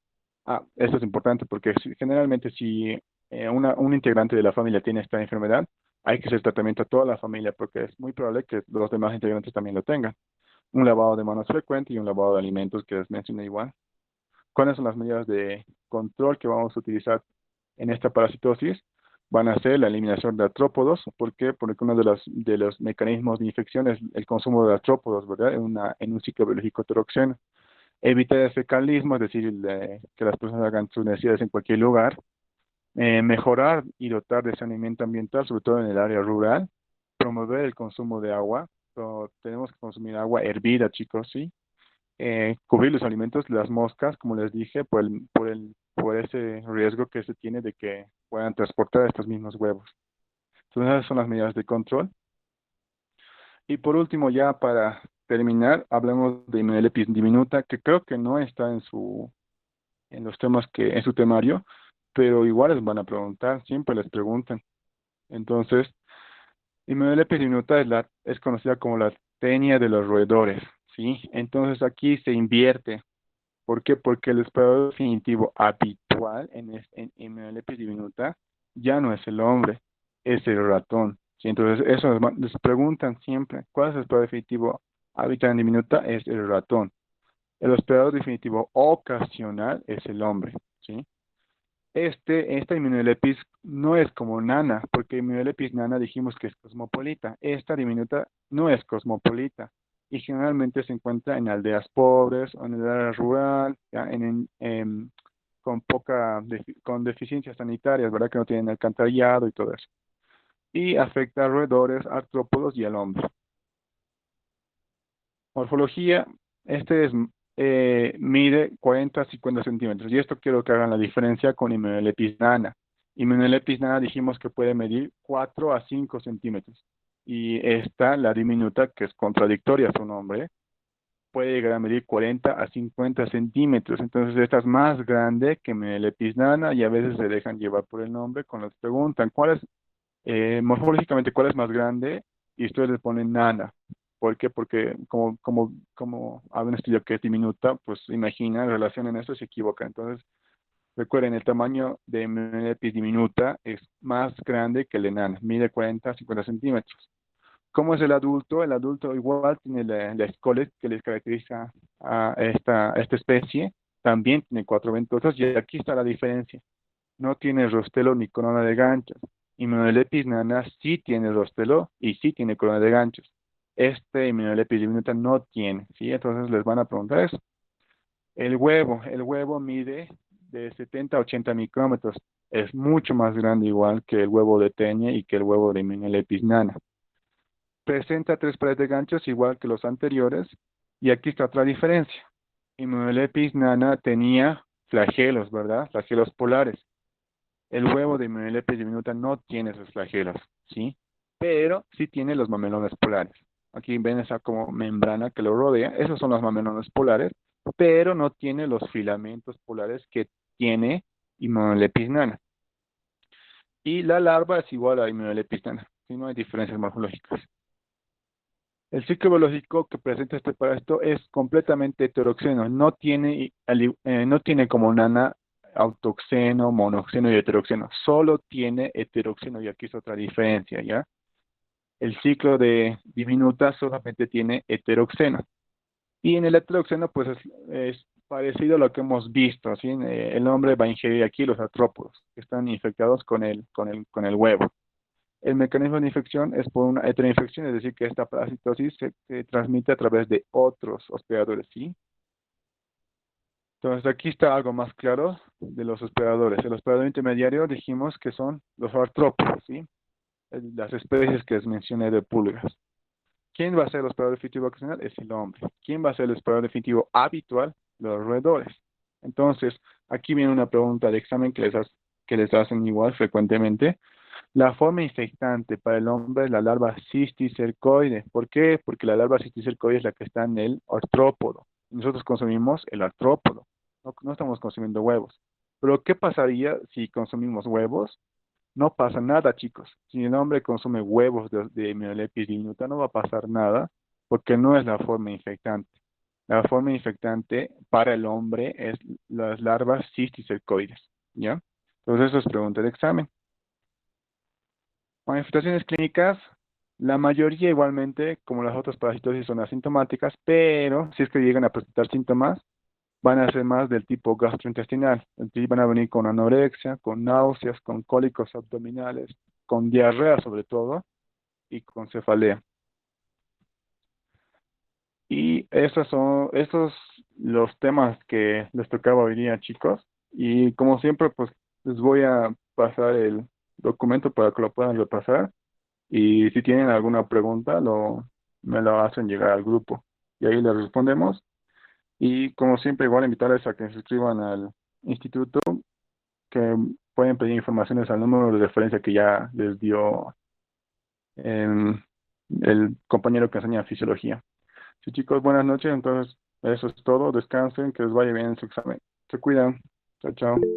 Esto es importante porque generalmente si un integrante de la familia tiene esta enfermedad, hay que hacer tratamiento a toda la familia porque es muy probable que los demás integrantes también lo tengan. Un lavado de manos frecuente y un lavado de alimentos que les mencioné igual. ¿Cuáles son las medidas de control que vamos a utilizar en esta parasitosis? Van a ser la eliminación de artrópodos. ¿Por qué? Porque uno de los mecanismos de infección es el consumo de artrópodos, ¿verdad? En un ciclo biológico heteroxeno. Evitar el fecalismo, es decir, que las personas hagan sus necesidades en cualquier lugar. Mejorar y dotar de saneamiento ambiental, sobre todo en el área rural. Promover el consumo de agua. Tenemos que consumir agua hervida, chicos, ¿sí? Cubrir los alimentos, las moscas, como les dije, por ese riesgo que se tiene de que puedan transportar estos mismos huevos. Entonces, esas son las medidas de control. Y por último, ya para terminar, hablamos de Hemimelepis diminuta, que creo que no está en los temas en su temario, pero igual les van a preguntar, siempre les preguntan. Entonces, Hemimelepis diminuta es conocida como la tenia de los roedores, ¿sí? Entonces aquí se invierte. ¿Por qué? Porque el depredador definitivo habitual en Hemimelepis diminuta ya no es el hombre, es el ratón. ¿Sí? Entonces, eso les preguntan siempre, ¿cuál es el depredador definitivo habitual en diminuta? Es el ratón. El hospedador definitivo ocasional es el hombre, ¿sí? Esta Hemimelepis no es como Nana, porque Hemimelepis Nana dijimos que es cosmopolita. Esta diminuta no es cosmopolita y generalmente se encuentra en aldeas pobres o en el área rural, ya, con deficiencias sanitarias, ¿verdad? Que no tienen alcantarillado y todo eso. Y afecta a roedores, artrópodos y al hombre. Morfología, mide 40 a 50 centímetros. Y esto quiero que hagan la diferencia con Hymenelepis nana. Hymenelepis nana dijimos que puede medir 4 a 5 centímetros. Y esta, la diminuta, que es contradictoria a su nombre, puede llegar a medir 40 a 50 centímetros. Entonces, esta es más grande que Hymenelepis nana y a veces se dejan llevar por el nombre cuando les preguntan morfológicamente, ¿cuál es más grande? Y ustedes le ponen nana. ¿Por qué? Porque como hay un estudio que es diminuta, pues imagina, relacionen eso y se equivoca. Entonces, recuerden, el tamaño de Melenepis diminuta es más grande que el de nana, mide 40 a 50 centímetros. ¿Cómo es el adulto? El adulto igual tiene la escolet que les caracteriza a esta especie, también tiene cuatro ventosas y aquí está la diferencia. No tiene rostelo ni corona de ganchos. Hymenelepis nana sí tiene rostelo y sí tiene corona de ganchos. Hymenelepis diminuta no tiene, ¿sí? Entonces les van a preguntar eso. El huevo mide de 70 a 80 micrómetros. Es mucho más grande igual que el huevo de teña y que el huevo de Hymenelepis nana. Presenta tres pares de ganchos igual que los anteriores y aquí está otra diferencia. Hymenelepis nana tenía flagelos, ¿verdad? Flagelos polares. El huevo de Melenepes diminuta no tiene esos flagelos, ¿sí? Pero sí tiene los mamelones polares. Aquí ven esa como membrana que lo rodea. Esos son los mamelones polares, pero no tiene los filamentos polares que tiene Hymenelepis nana. Y la larva es igual a Hymenelepis nana, ¿sí? No hay diferencias morfológicas. El ciclo biológico que presenta este parásito es completamente heteroxeno, no tiene como nana autoxeno, monoxeno y heteroxeno, solo tiene heteroxeno y aquí es otra diferencia, ¿ya? El ciclo de diminuta solamente tiene heteroxeno y en el heteroxeno pues es parecido a lo que hemos visto, ¿sí? El hombre va a ingerir aquí los artrópodos que están infectados con el huevo. El mecanismo de infección es por una heteroinfección, es decir, que esta parasitosis se transmite a través de otros hospedadores, ¿sí? Entonces, aquí está algo más claro de los hospedadores. El hospedador intermediario dijimos que son los artrópodos, ¿sí? Las especies que les mencioné de pulgas. ¿Quién va a ser el hospedador definitivo ocasional? Es el hombre. ¿Quién va a ser el hospedador definitivo habitual? Los roedores. Entonces, aquí viene una pregunta de examen que les hacen igual frecuentemente. La forma infectante para el hombre es la larva cisticercoide. ¿Por qué? Porque la larva cisticercoide es la que está en el artrópodo. Nosotros consumimos el artrópodo, no estamos consumiendo huevos. Pero ¿qué pasaría si consumimos huevos? No pasa nada, chicos. Si el hombre consume huevos de Miolepis diminuta, no va a pasar nada porque no es la forma infectante. La forma infectante para el hombre es las larvas cisticercoides, ¿ya? Entonces eso es pregunta de examen. Manifestaciones clínicas, la mayoría igualmente, como las otras parasitosis, son asintomáticas, pero si es que llegan a presentar síntomas, van a ser más del tipo gastrointestinal. Es decir, van a venir con anorexia, con náuseas, con cólicos abdominales, con diarrea sobre todo, y con cefalea. Y esos los temas que les tocaba hoy día, chicos. Y como siempre, pues les voy a pasar el documento para que lo puedan repasar. Y si tienen alguna pregunta, me lo hacen llegar al grupo. Y ahí les respondemos. Y como siempre, igual invitarles a que se suscriban al instituto, que pueden pedir informaciones al número de referencia que ya les dio em, el compañero que enseña fisiología. Sí, chicos, buenas noches. Entonces, eso es todo. Descansen, que les vaya bien en su examen. Se cuidan. Chao, chao.